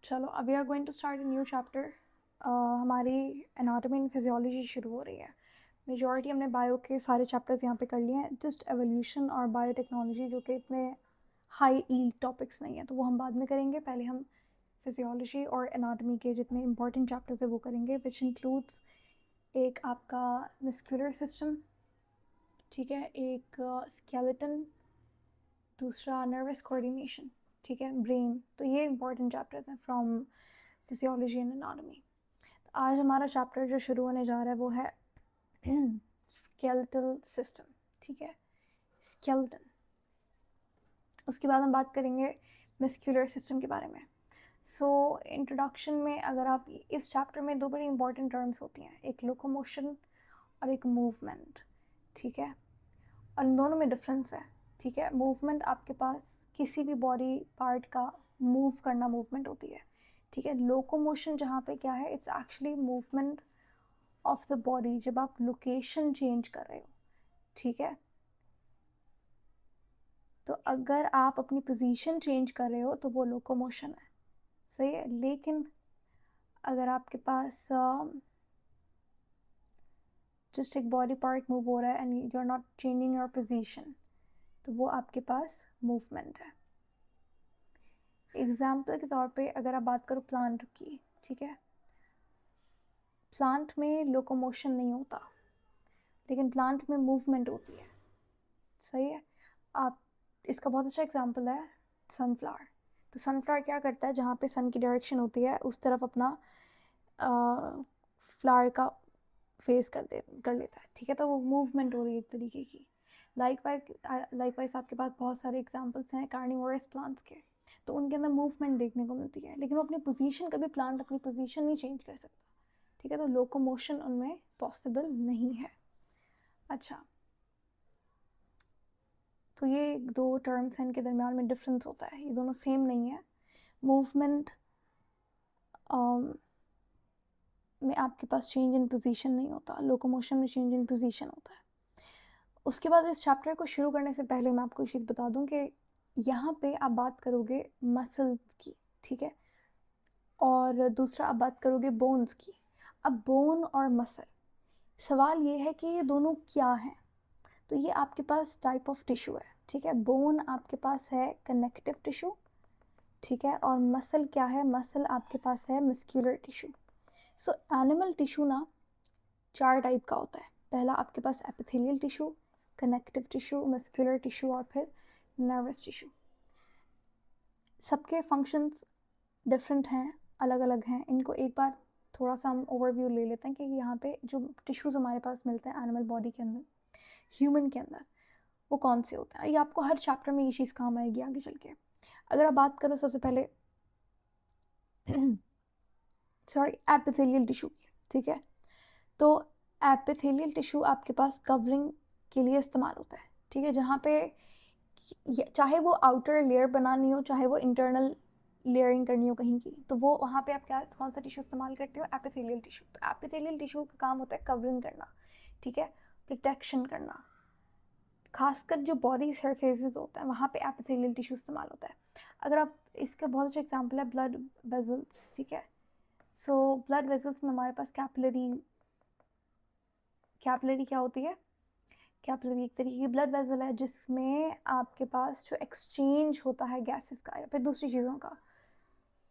चलो अभी are going to start new chapter. हमारी एनाटॉमी एंड फिजियोलॉजी शुरू हो रही है। मेजॉरिटी हमने बायो के सारे चैप्टर्स यहाँ पे कर लिए हैं। जस्ट एवोल्यूशन और बायोटेक्नोलॉजी जो कि इतने हाई ईल्ड टॉपिक्स नहीं है, तो वो हम बाद में करेंगे। पहले हम फिजियोलॉजी और एनाटॉमी के जितने इंपॉर्टेंट चैप्टर्स है वो करेंगे, विच इंक्लूड्स एक आपका मस्कुलर सिस्टम, ठीक है, एक स्केलेटन, दूसरा नर्वस कोऑर्डिनेशन, ठीक है, ब्रेन। तो ये इंपॉर्टेंट चैप्टर्स हैं फ्रॉम फिजियोलॉजी एंड एनाटॉमी। तो आज हमारा चैप्टर जो शुरू होने जा रहा है वो है स्केलेटल सिस्टम, ठीक है, स्केलेटन। उसके बाद हम बात करेंगे मस्कुलर सिस्टम के बारे में। सो इंट्रोडक्शन में अगर आप इस चैप्टर में दो बड़ी इंपॉर्टेंट टर्म्स होती हैं, एक लोकोमोशन और एक मूवमेंट, ठीक है, और इन दोनों में डिफरेंस है, ठीक है। मूवमेंट आपके पास किसी भी बॉडी पार्ट का मूव करना मूवमेंट होती है, ठीक है। लोकोमोशन जहाँ पे क्या है, it's actually movement of the body जब आप लोकेशन चेंज कर रहे हो, ठीक है। तो अगर आप अपनी पोजीशन चेंज कर रहे हो तो वो लोकोमोशन है, सही है। लेकिन अगर आपके पास जस्ट एक बॉडी पार्ट मूव हो रहा है and you are not changing your position, तो वो आपके पास मूवमेंट है। एग्जाम्पल के तौर पे अगर आप बात करो प्लांट की, ठीक है, प्लांट में लोकोमोशन नहीं होता लेकिन प्लांट में मूवमेंट होती है, सही है। आप इसका बहुत अच्छा एग्जाम्पल है सनफ्लावर। तो सनफ्लावर क्या करता है, जहाँ पे सन की डायरेक्शन होती है उस तरफ अपना फ्लावर का फेस कर लेता है, ठीक है। तो वो मूवमेंट हो रही है एक तरीके की। लाइकवाइज आपके पास बहुत सारे एग्जाम्पल्स हैं कार्निवोरस प्लांट्स के, तो उनके अंदर मूवमेंट देखने को मिलती है, लेकिन वो अपनी पोजीशन, कभी प्लांट अपनी पोजीशन नहीं चेंज कर सकता, ठीक है। तो लोकोमोशन उनमें पॉसिबल नहीं है। अच्छा, तो ये दो टर्म्स हैं, इनके दरमियान में डिफरेंस होता है, ये दोनों सेम नहीं है। मूवमेंट में आपके पास चेंज इन पोजीशन नहीं होता, लोकोमोशन में चेंज इन पोजीशन होता है। उसके बाद इस चैप्टर को शुरू करने से पहले मैं आपको एक चीज़ बता दूं कि यहाँ पे आप बात करोगे मसल्स की, ठीक है, और दूसरा आप बात करोगे बोन्स की। अब बोन और मसल, सवाल ये है कि ये दोनों क्या हैं। तो ये आपके पास टाइप ऑफ टिश्यू है, ठीक है। बोन आपके पास है कनेक्टिव टिश्यू, ठीक है, और मसल क्या है, मसल आपके पास है muscular tissue. So animal tissue ना चार टाइप का होता है। पहला आपके पास epithelial tissue, connective tissue, muscular tissue और फिर नर्वस टिश्यू। सबके फंक्शंस डिफरेंट हैं, अलग अलग हैं। इनको एक बार थोड़ा सा हम ओवरव्यू ले लेते हैं कि यहाँ पे जो टिश्यूज़ हमारे पास मिलते हैं एनिमल बॉडी के अंदर, ह्यूमन के अंदर, वो कौन से होते हैं। ये आपको हर चैप्टर में ये चीज़ काम आएगी आगे चल के। अगर आप बात करो सबसे पहले सॉरी एपिथेलियल टिश्यू की, ठीक है, तो एपिथेलियल टिश्यू आपके पास कवरिंग के लिए इस्तेमाल होता है, ठीक है। जहाँ पे चाहे वो आउटर लेयर बनानी हो, चाहे वो इंटरनल लेयरिंग करनी हो कहीं की, तो वो वहाँ पे आप क्या कौन सा टिश्यू इस्तेमाल करते हो, एपिथेलियल टिश्यू। तो एपिथेलियल टिश्यू का काम होता है कवरिंग करना, ठीक है, प्रोटेक्शन करना। खासकर जो बॉडी सरफेसेस होता है वहाँ पे एपिथेलियल टिश्यू इस्तेमाल होता है। अगर आप, इसका बहुत अच्छा एग्जांपल है ब्लड वेजल्स, ठीक है। सो ब्लड वेजल्स में हमारे पास कैपिलरी क्या होती है, कैपिलरी एक तरीके की ब्लड वेसल है जिसमें आपके पास जो एक्सचेंज होता है गैसेस का या फिर दूसरी चीज़ों का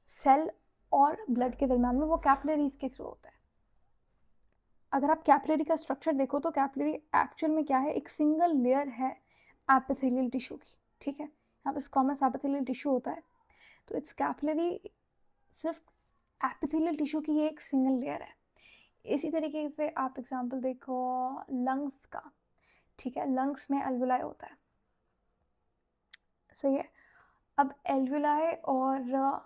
सेल और ब्लड के दरमियान में, वो कैपिलरीज के थ्रू होता है। अगर आप कैपिलरी का स्ट्रक्चर देखो तो कैपिलरी एक्चुअल में क्या है, एक सिंगल लेयर है एपिथेलियल टिश्यू की, ठीक है। यहाँ पे स्क्वामस एपिथेलियल टिश्यू होता है, तो इट्स कैपिलरी सिर्फ एपिथेलियल टिश्यू की ये एक सिंगल लेयर है। इसी तरीके से आप एग्जांपल देखो लंग्स का, ठीक है, लंग्स में एल्वुलाई होता है, सही है। अब एल्वुलाई और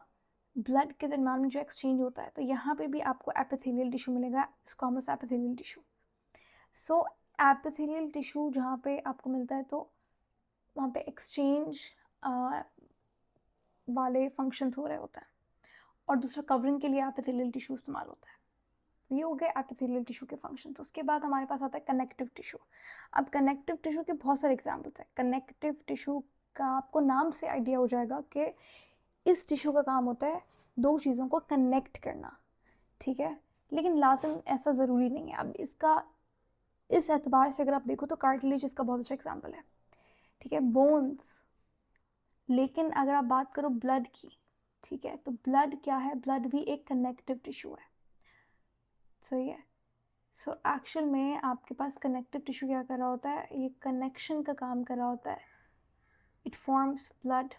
ब्लड के दरमियान में जो एक्सचेंज होता है, तो यहाँ पे भी आपको एपिथेलियल टिश्यू मिलेगा, स्क्वामस एपिथेलियल टिश्यू। सो एपिथेलियल टिश्यू जहाँ पे आपको मिलता है तो वहाँ पे एक्सचेंज वाले फंक्शंस हो रहे होते हैं, और दूसरा कवरिंग के लिए एपिथेलियल टिश्यू इस्तेमाल होता है। तो ये हो गए एपिथेलियल टिश्यू के फंक्शंस। उसके बाद हमारे पास आता है कनेक्टिव टिश्यू। अब कनेक्टिव टिश्यू के बहुत सारे एग्जांपल्स हैं। कनेक्टिव टिश्यू का आपको नाम से आइडिया हो जाएगा कि इस टिश्यू का काम होता है दो चीज़ों को कनेक्ट करना, ठीक है। लेकिन लाजिम ऐसा ज़रूरी नहीं है। अब इसका इस एतबार से अगर आप देखो तो कार्टिलेज इसका बहुत अच्छा एग्जाम्पल है, ठीक है, बोन्स। लेकिन अगर आप बात करो ब्लड की, ठीक है, तो ब्लड क्या है, ब्लड भी एक कनेक्टिव टिश्यू है, सही है। सो एक्चुअल में आपके पास कनेक्टिव टिश्यू क्या कर रहा होता है, ये कनेक्शन का काम कर रहा होता है। It forms blood,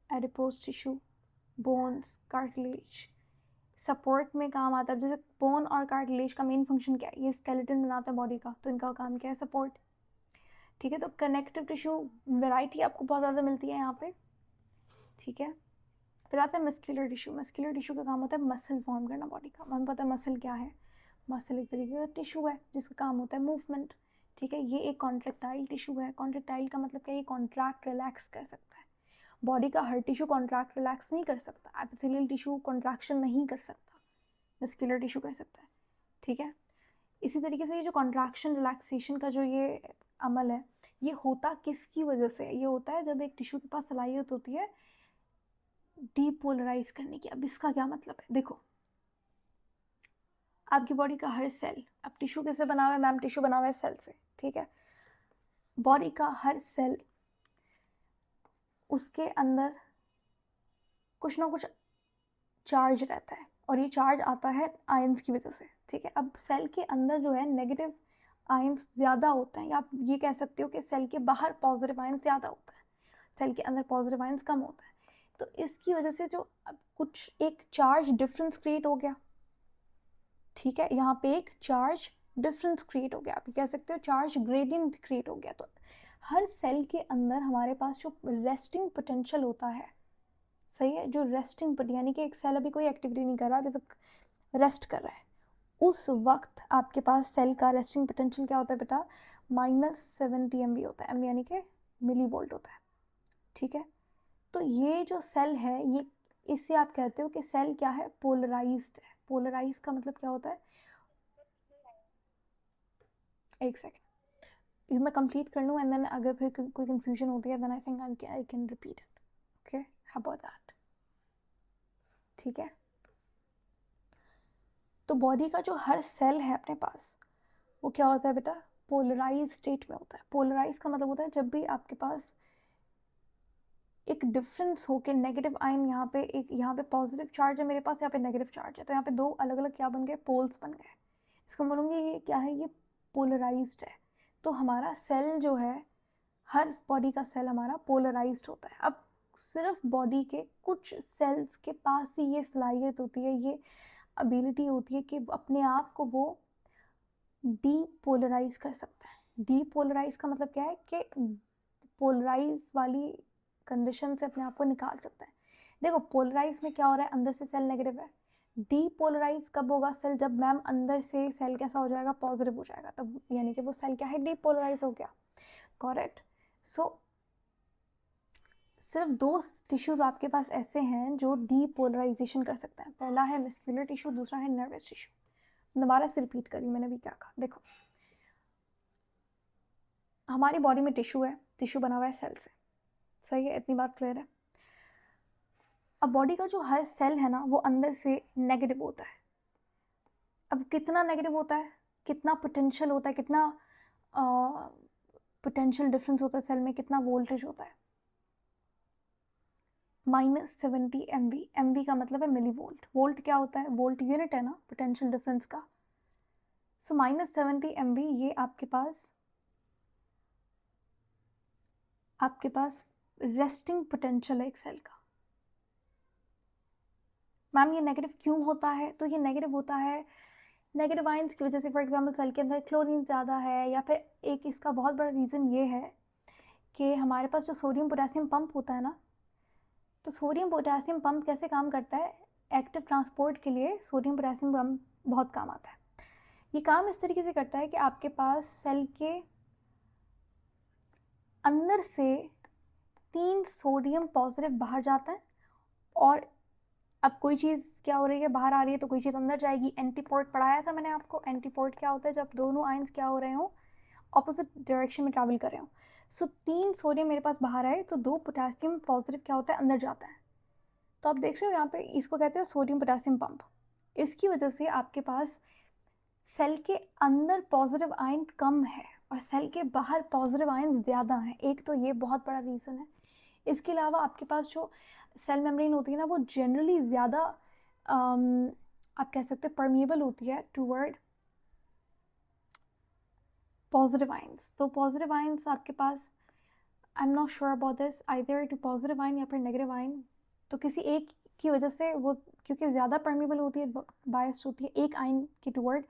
adipose tissue, bones, cartilage, support में काम आता है। जैसे बोन और कार्टिलेज का मेन फंक्शन क्या है, ये स्केलेटन बनाता है बॉडी का, तो इनका काम क्या है, सपोर्ट, ठीक है। तो कनेक्टिव टिश्यू वैरायटी आपको बहुत ज़्यादा मिलती है यहाँ पे, ठीक है। फिर आता है मस्कुलर टिश्यू। मस्कुलर टिश्यू का काम होता है मसल फॉर्म करना बॉडी का। हमें पता है मसल क्या है, मसल एक तरीके का टिश्यू है जिसका काम होता है मूवमेंट, ठीक है। ये एक कॉन्ट्रेक्टाइल टिश्यू है। कॉन्ट्रेक्टाइल का मतलब क्या है, ये कॉन्ट्रैक्ट रिलैक्स कर सकता है। बॉडी का हर टिश्यू कॉन्ट्रैक्ट रिलैक्स नहीं कर सकता, एपिथेलियल टिश्यू कॉन्ट्रैक्शन नहीं कर सकता, मस्कुलर टिश्यू कर सकता है, ठीक है। इसी तरीके से ये जो कॉन्ट्रैक्शन रिलैक्सेशन का जो ये अमल है, ये होता किसकी वजह से, ये होता है जब एक टिश्यू के पास सलाहियत होती है डीपोलराइज करने की। अब इसका क्या मतलब है, देखो आपकी बॉडी का हर सेल, अब टिश्यू किससे बना हुआ है मैम, टिश्यू बना हुआ है सेल से, ठीक है। बॉडी का हर सेल, उसके अंदर कुछ ना कुछ चार्ज रहता है, और ये चार्ज आता है आयंस की वजह से, ठीक है। अब सेल के अंदर जो है नेगेटिव आयंस ज़्यादा होते हैं, या आप ये कह सकते हो कि सेल के बाहर पॉजिटिव आयंस ज़्यादा होता है, सेल के अंदर पॉजिटिव आयंस कम होता है। तो इसकी वजह से जो अब कुछ एक चार्ज डिफरेंस क्रिएट हो गया, ठीक है। यहाँ पे एक चार्ज डिफरेंस क्रिएट हो गया, आप कह सकते हो चार्ज ग्रेडियंट क्रिएट हो गया। तो हर सेल के अंदर हमारे पास जो रेस्टिंग पोटेंशियल होता है, सही है, जो रेस्टिंग यानी कि एक सेल अभी कोई एक्टिविटी नहीं कर रहा, बस रेस्ट कर रहा है, उस वक्त आपके पास सेल का रेस्टिंग पोटेंशियल क्या होता है बेटा, -70 MV होता है। एम यानी कि मिली वोल्ट होता है, ठीक है। तो ये जो सेल है, ये इससे आप कहते हो कि सेल क्या है, पोलराइज्ड है। पोलराइज का मतलब क्या होता है, एक सेकेंड ये मैं कंप्लीट कर लूँ, एंड देन अगर फिर कोई कंफ्यूजन होती है then I think I can repeat it, okay, how about that, ठीक है। तो बॉडी का जो हर सेल है अपने पास, वो क्या होता है बेटा, पोलराइज स्टेट में होता है। पोलराइज का मतलब होता है जब भी आपके पास एक डिफरेंस हो के नेगेटिव आयन, यहाँ पे एक, यहाँ पे पॉजिटिव चार्ज है मेरे पास, यहाँ पे नेगेटिव चार्ज है, तो यहाँ पे दो अलग अलग क्या बन गए, पोल्स बन गए। इसको मैं बोलूँगी ये क्या है, ये पोलराइज्ड है। तो हमारा सेल जो है, हर बॉडी का सेल हमारा पोलराइज्ड होता है। अब सिर्फ बॉडी के कुछ सेल्स के पास ही ये सलाहियत होती है, ये एबिलिटी होती है कि अपने आप को वो डीपोलराइज कर सकता है। डीपोलराइज का मतलब क्या है कि पोलराइज वाली कंडीशन से अपने आप को निकाल सकता है। देखो पोलराइज में क्या हो रहा है, अंदर से सेल नेगेटिव है। डीपोलराइज कब होगा सेल, जब मैम अंदर से सेल कैसा हो जाएगा, पॉजिटिव हो जाएगा, तब यानी कि वो सेल क्या है, डीपोलराइज हो गया, करेक्ट। सो सिर्फ दो टिश्यूज आपके पास ऐसे हैं जो डीपोलराइजेशन कर सकते हैं। पहला है मस्कुलर टिश्यू, दूसरा है नर्वस टिश्यू। दोबारा से रिपीट करी मैंने भी क्या कहा, देखो हमारी बॉडी में टिश्यू है, टिश्यू बना हुआ है सेल से, सही है, इतनी बात क्लियर है। अब बॉडी का जो हर सेल है ना, वो अंदर से नेगेटिव होता है। अब कितना नेगेटिव होता है, कितना पोटेंशियल होता है, कितना पोटेंशियल डिफरेंस होता है सेल में, कितना वोल्टेज होता है, -70 MV। MV का मतलब है मिली वोल्ट। वोल्ट क्या होता है, वोल्ट यूनिट है ना पोटेंशियल डिफरेंस का। सो -70 MV, ये आपके पास रेस्टिंग पोटेंशियल है एक सेल का। मैम ये नेगेटिव क्यों होता है, तो ये नेगेटिव होता है नेगेटिव आयंस की वजह से। फॉर एग्जांपल सेल के अंदर क्लोरीन ज़्यादा है, या फिर एक इसका बहुत बड़ा रीज़न ये है कि हमारे पास जो सोडियम पोटेशियम पंप होता है ना, तो सोडियम पोटेशियम पंप कैसे काम करता है, एक्टिव ट्रांसपोर्ट के लिए सोडियम पोटेशियम पंप बहुत काम आता है। ये काम इस तरीके से करता है कि आपके पास सेल के अंदर से 3 सोडियम पॉजिटिव बाहर जाता है, और अब कोई चीज़ क्या हो रही है, बाहर आ रही है, तो कोई चीज़ अंदर जाएगी। एंटीपोर्ट पढ़ाया था मैंने आपको। एंटीपोर्ट क्या होता है, जब दोनों आयंस क्या हो रहे हो, ऑपोजिट डायरेक्शन में ट्रैवल कर रहे हो। सो 3 सोडियम मेरे पास बाहर आए, तो 2 पोटेशियम पॉजिटिव क्या होता है, अंदर जाता है। तो आप देख रहे हो यहाँ पे इसको कहते हैं सोडियम पोटेशियम पंप। इसकी वजह से आपके पास सेल के अंदर पॉजिटिव आयन कम है और सेल के बाहर पॉजिटिव आयन ज़्यादा हैं। एक तो ये बहुत बड़ा रीज़न है। इसके अलावा आपके पास जो सेल मेम्ब्रेन होती है ना, वो जनरली ज़्यादा आप कह सकते हैं परमिएबल होती है टूवर्ड पॉजिटिव आयंस। तो पॉजिटिव आयंस आपके पास, I am not sure about this, either to positive ion या फिर नेगेटिव आयन, तो किसी एक की वजह से वो क्योंकि ज़्यादा परमिएबल होती है, बायस्ड होती है एक आयन के टूवर्ड,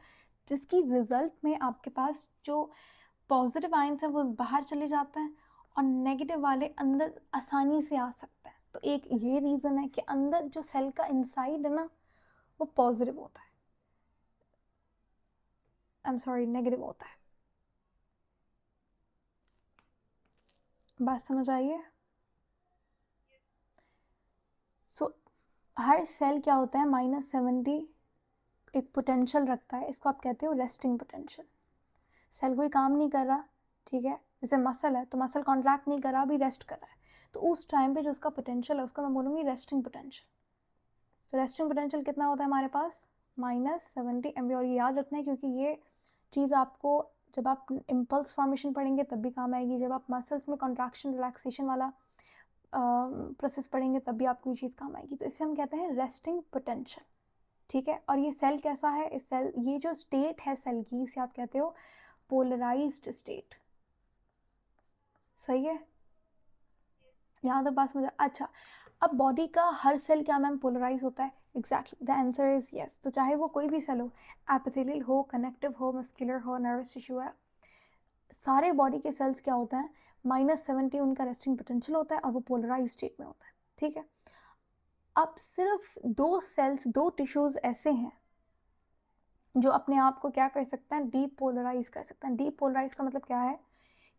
जिसकी रिजल्ट में आपके पास जो पॉजिटिव आयंस हैं वो बाहर चले जाते हैं और नेगेटिव वाले अंदर आसानी से आ सकते हैं। तो एक ये रीज़न है कि अंदर जो सेल का इनसाइड है ना, वो पॉजिटिव होता है, आई एम सॉरी नेगेटिव होता है। बात समझ आइए? सो हर सेल क्या होता है, -70 एक पोटेंशियल रखता है। इसको आप कहते हो रेस्टिंग पोटेंशियल। सेल कोई काम नहीं कर रहा, ठीक है, जैसे मसल है तो मसल कॉन्ट्रैक्ट नहीं कर रहा, अभी रेस्ट कर रहा है, तो उस टाइम पे जो उसका पोटेंशियल है उसको मैं बोलूँगी रेस्टिंग पोटेंशियल। तो रेस्टिंग पोटेंशियल कितना होता है हमारे पास, -70 MV। और ये याद रखना है क्योंकि ये चीज़ आपको जब आप इम्पल्स फॉर्मेशन पढ़ेंगे तब भी काम आएगी, जब आप मसल्स में कॉन्ट्रैक्शन रिलैक्सेशन वाला प्रोसेस पढ़ेंगे तब भी आपको ये चीज़ काम आएगी। तो इसे हम कहते हैं रेस्टिंग पोटेंशियल, ठीक है। और ये सेल कैसा है, इस सेल ये जो स्टेट है सेल की, इसे आप कहते हो पोलराइज्ड स्टेट। सही है, यहाँ तक बात समझ। अच्छा, अब बॉडी का हर सेल क्या मैम पोलराइज होता है? Exactly, the answer is yes. तो चाहे वो कोई भी सेल हो, एपिथेलियल हो, कनेक्टिव हो, मस्कुलर हो, नर्वस टिश्यू है, सारे बॉडी के सेल्स क्या होता है, -70 उनका रेस्टिंग पोटेंशियल होता है और वो पोलराइज स्टेट में होता है, ठीक है। अब सिर्फ 2 सेल्स, 2 टिश्यूज ऐसे हैं जो अपने आप को क्या कर सकते हैं, डीपोलराइज कर सकते हैं। डीपोलराइज का मतलब क्या है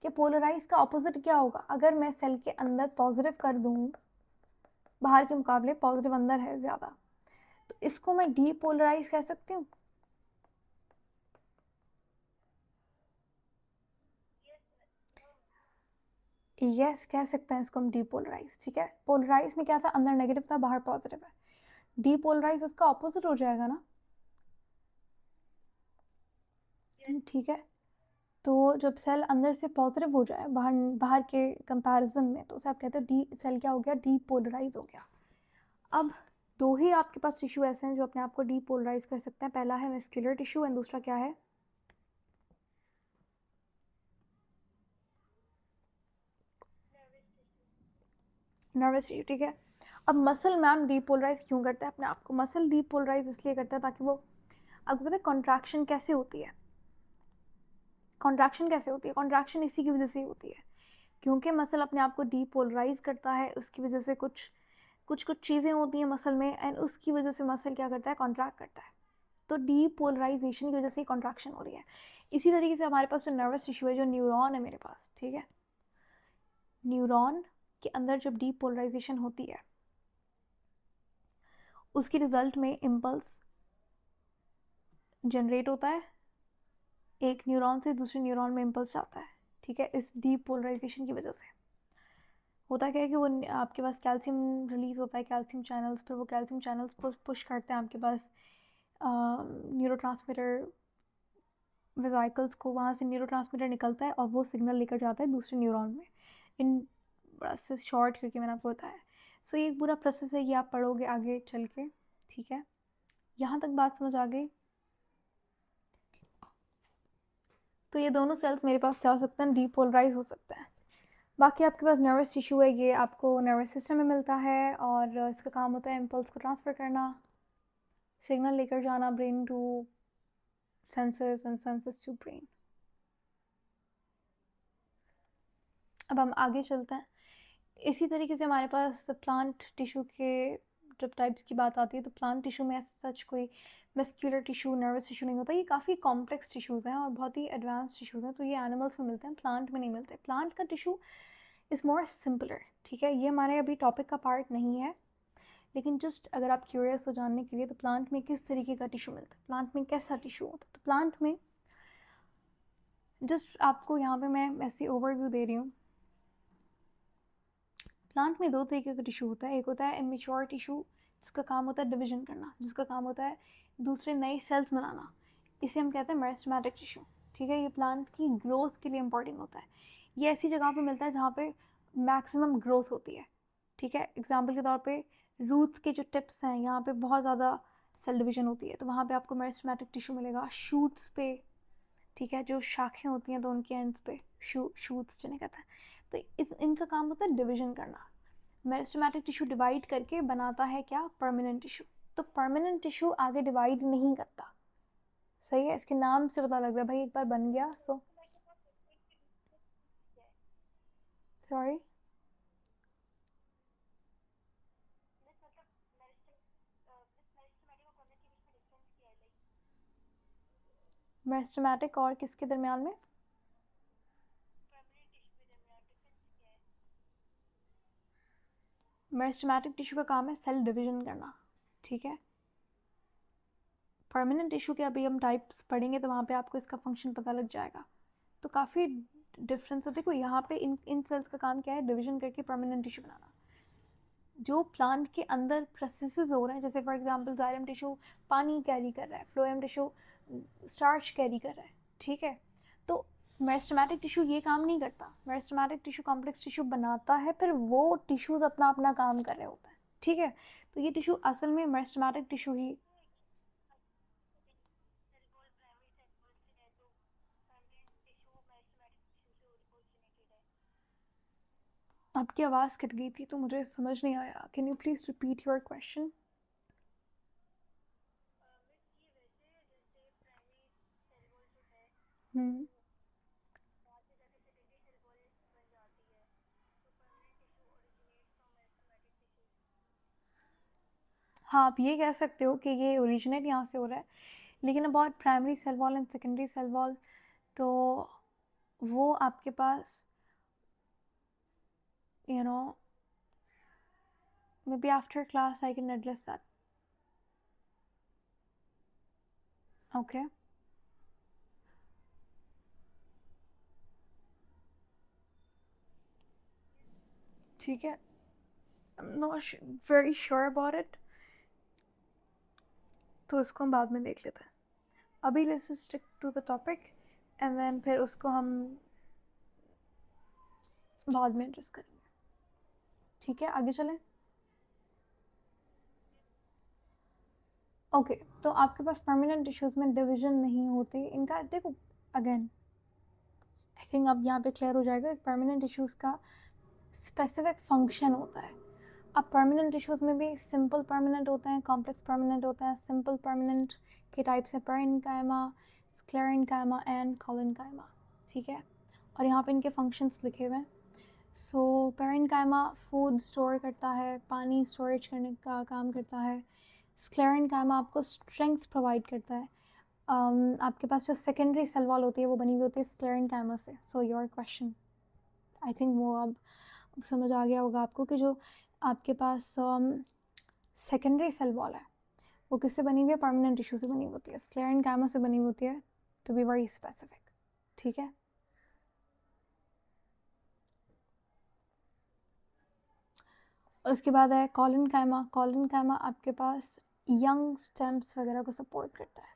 कि पोलराइज का ऑपोजिट क्या होगा, अगर मैं सेल के अंदर पॉजिटिव कर दूँ, बाहर के मुकाबले पॉजिटिव अंदर है ज़्यादा, तो इसको मैं डीपोलराइज कह सकती हूँ। यस कह सकते हैं इसको हम डीपोलराइज, ठीक है। पोलराइज में क्या था, अंदर नेगेटिव था बाहर पॉजिटिव है, डीपोलराइज उसका ऑपोजिट हो जाएगा ना, ठीक है। तो जब सेल अंदर से पॉजिटिव हो जाए बाहर बाहर के कंपैरिजन में, तो उसे आप कहते हैं डी सेल क्या हो गया, डीपोलराइज हो गया। अब 2 ही आपके पास टिश्यू ऐसे हैं जो अपने आप को डीपोलराइज कर सकते हैं। पहला है मस्कुलर टिश्यू एंड दूसरा क्या है, नर्वस टिश्यू, ठीक है। अब मसल मैम डीपोलराइज क्यों करता है अपने आप को? मसल डीपोलराइज इसलिए करता है ताकि वो, आपको पता है कॉन्ट्रैक्शन कैसे होती है, कॉन्ट्रैक्शन कैसे होती है, कॉन्ट्रैक्शन इसी की वजह से होती है क्योंकि मसल अपने आप को डीपोलराइज करता है, उसकी वजह से कुछ चीज़ें होती हैं मसल में एंड उसकी वजह से मसल क्या करता है, कॉन्ट्रैक्ट करता है। तो डीपोलराइजेशन की वजह से कॉन्ट्रैक्शन हो रही है। इसी तरीके से हमारे पास जो नर्वस टिश्यू है, जो न्यूरॉन है मेरे पास, ठीक है, न्यूरॉन के अंदर जब डीपोलराइजेशन होती है उसकी रिजल्ट में इम्पल्स जनरेट होता है, एक न्यूरॉन से दूसरे न्यूरॉन में इम्पल्स जाता है, ठीक है। इस डीपोलराइजेशन की वजह से होता क्या है कि वो आपके पास कैल्शियम रिलीज़ होता है कैल्शियम चैनल्स, फिर वो कैल्शियम चैनल्स पुश करते हैं आपके पास न्यूरोट्रांसमीटर वेसिकल्स को, वहाँ से न्यूरोट्रांसमीटर निकलता है और वो सिग्नल लेकर जाता है दूसरे न्यूरॉन में। इन बड़ा से शॉर्ट करके मैंने आपको बताया। सो ये एक पूरा प्रोसेस है, ये आप पढ़ोगे आगे चल के, ठीक है। यहाँ तक बात समझ आ गई? तो ये दोनों सेल्स मेरे पास क्या हो सकते हैं, डीपोलराइज हो सकते हैं। बाकी आपके पास नर्वस टिश्यू है, ये आपको नर्वस सिस्टम में मिलता है और इसका काम होता है इम्पल्स को ट्रांसफ़र करना, सिग्नल लेकर जाना brain to senses and senses to brain. अब हम आगे चलते हैं। इसी तरीके से हमारे पास प्लांट टिश्यू के जब टाइप्स की बात आती है तो प्लांट टिश्यू में सच कोई मस्कुलर टिश्यू, नर्वस टिश्यू नहीं होता। ये काफ़ी कॉम्प्लेक्स टिश्यूज़ हैं और बहुत ही एडवांस टिश्यूज़ हैं, तो ये एनिमल्स में मिलते हैं, प्लांट में नहीं मिलते। प्लांट का टिश्यू इज़ मोर सिंपलर, ठीक है। ये हमारे अभी टॉपिक का पार्ट नहीं है, लेकिन जस्ट अगर आप क्यूरियस हो जानने के लिए, तो प्लांट में किस तरीके का टिश्यू मिलता है, प्लांट में कैसा टिश्यू होता है। तो प्लांट में जस्ट आपको यहाँ पे मैं ऐसी ओवरव्यू दे रही हूँ। प्लांट में दो तरीके का टिश्यू होता है, एक होता है इमेच्योर टिश्यू जिसका काम होता है डिवीजन करना, जिसका काम होता है दूसरे नए सेल्स बनाना, इसे हम कहते हैं मेरिस्टेमेटिक टिश्यू। ठीक है, ये प्लांट की ग्रोथ के लिए इंपॉर्टेंट होता है। ये ऐसी जगह पे मिलता है जहाँ पे मैक्सिमम ग्रोथ होती है। ठीक है, एग्जाम्पल के तौर पे रूट्स के जो टिप्स हैं यहाँ पे बहुत ज़्यादा सेल डिवीजन होती है, तो वहाँ पे आपको मेरिस्टेमेटिक टिश्यू मिलेगा। शूट्स पे, ठीक है, जो शाखें होती हैं तो उनके एंड्स पे शूट्स जिन्हें कहते हैं, तो इनका काम होता है डिवीजन करना। मेरिस्टेमेटिक टिश्यू डिवाइड करके बनाता है क्या, परमानेंट टिश्यू। तो परमानेंट टिश्यू आगे डिवाइड नहीं करता। सही है, इसके नाम से पता लग रहा है भाई एक बार बन गया सो सॉरी। मेरिस्टेमेटिक और किसके दरमियान में? मेरिस्टेमेटिक टिश्यू का काम है सेल डिवीजन करना। ठीक है, परमानेंट टिश्यू के अभी हम टाइप्स पढ़ेंगे तो वहाँ पे आपको इसका फंक्शन पता लग जाएगा। तो काफ़ी डिफरेंस है। देखो यहाँ पे इन सेल्स का काम क्या है, डिवीजन करके परमानेंट टिश्यू बनाना। जो प्लांट के अंदर प्रोसेसेस हो रहे हैं, जैसे फॉर एग्जांपल जाइलम टिश्यू पानी कैरी कर रहा है, फ्लोएम टिश्यू स्टार्च कैरी कर रहा है। ठीक है, तो मेरिस्टेमेटिक टिश्यू ये काम नहीं करता। मेरिस्टेमेटिक टिश्यू कॉम्प्लेक्स टिश्यू बनाता है, फिर वो टिश्यूज़ अपना अपना काम कर रहे होते हैं। ठीक है, तो ये टिश्यू असल में मेरिस्टेमेटिक टिश्यू ही। आपकी आवाज़ कट गई थी तो मुझे समझ नहीं आया, can you please repeat your question? Hmm, हाँ, आप ये कह सकते हो कि ये ओरिजिनेट यहाँ से हो रहा है, लेकिन about primary cell wall and secondary cell wall तो वो आपके पास you know may be after class I can address that. Okay, ठीक है, I am not very sure about it, तो इसको हम बाद में देख लेते हैं। अभी let's stick to the topic and then फिर उसको हम बाद में एड्रेस करेंगे। ठीक है, आगे चलें। ओके, तो आपके पास परमानेंट टिश्यूज़ में डिवीजन नहीं होती इनका। देखो अगेन आई थिंक अब यहाँ पे क्लियर हो जाएगा, परमानेंट टिश्यूज़ का स्पेसिफिक फंक्शन होता है। अब परमानेंट टिश्यूज़ में भी सिंपल परमानेंट होते हैं, कॉम्प्लेक्स परमानेंट होते हैं। सिंपल परमानेंट के टाइप्स हैं पेरेन्काइमा, स्क्लेरेन्काइमा एंड कोलेन्काइमा। ठीक है, और यहाँ पे इनके फंक्शंस लिखे हुए हैं। सो पेरेन्काइमा फूड स्टोर करता है, पानी स्टोरेज करने का काम करता है। स्क्लेरेन्काइमा आपको स्ट्रेंथ प्रोवाइड करता है। आपके पास जो सेकेंडरी सेल वॉल होती है वो बनी हुई होती है स्क्लेरेन्काइमा से। So your question I think वो अब समझ आ गया होगा आपको कि जो आपके पास सेकेंडरी सेल वॉल है वो किससे बनी हुई है, परमानेंट टिश्यू से बनी हुई होती है, स्क्लेरेन्काइमा से बनी हुई होती है, टू बी वेरी स्पेसिफिक। ठीक है, उसके बाद है कोलेन्काइमा। कोलेन्काइमा आपके पास यंग स्टेम्स वगैरह को सपोर्ट करता है।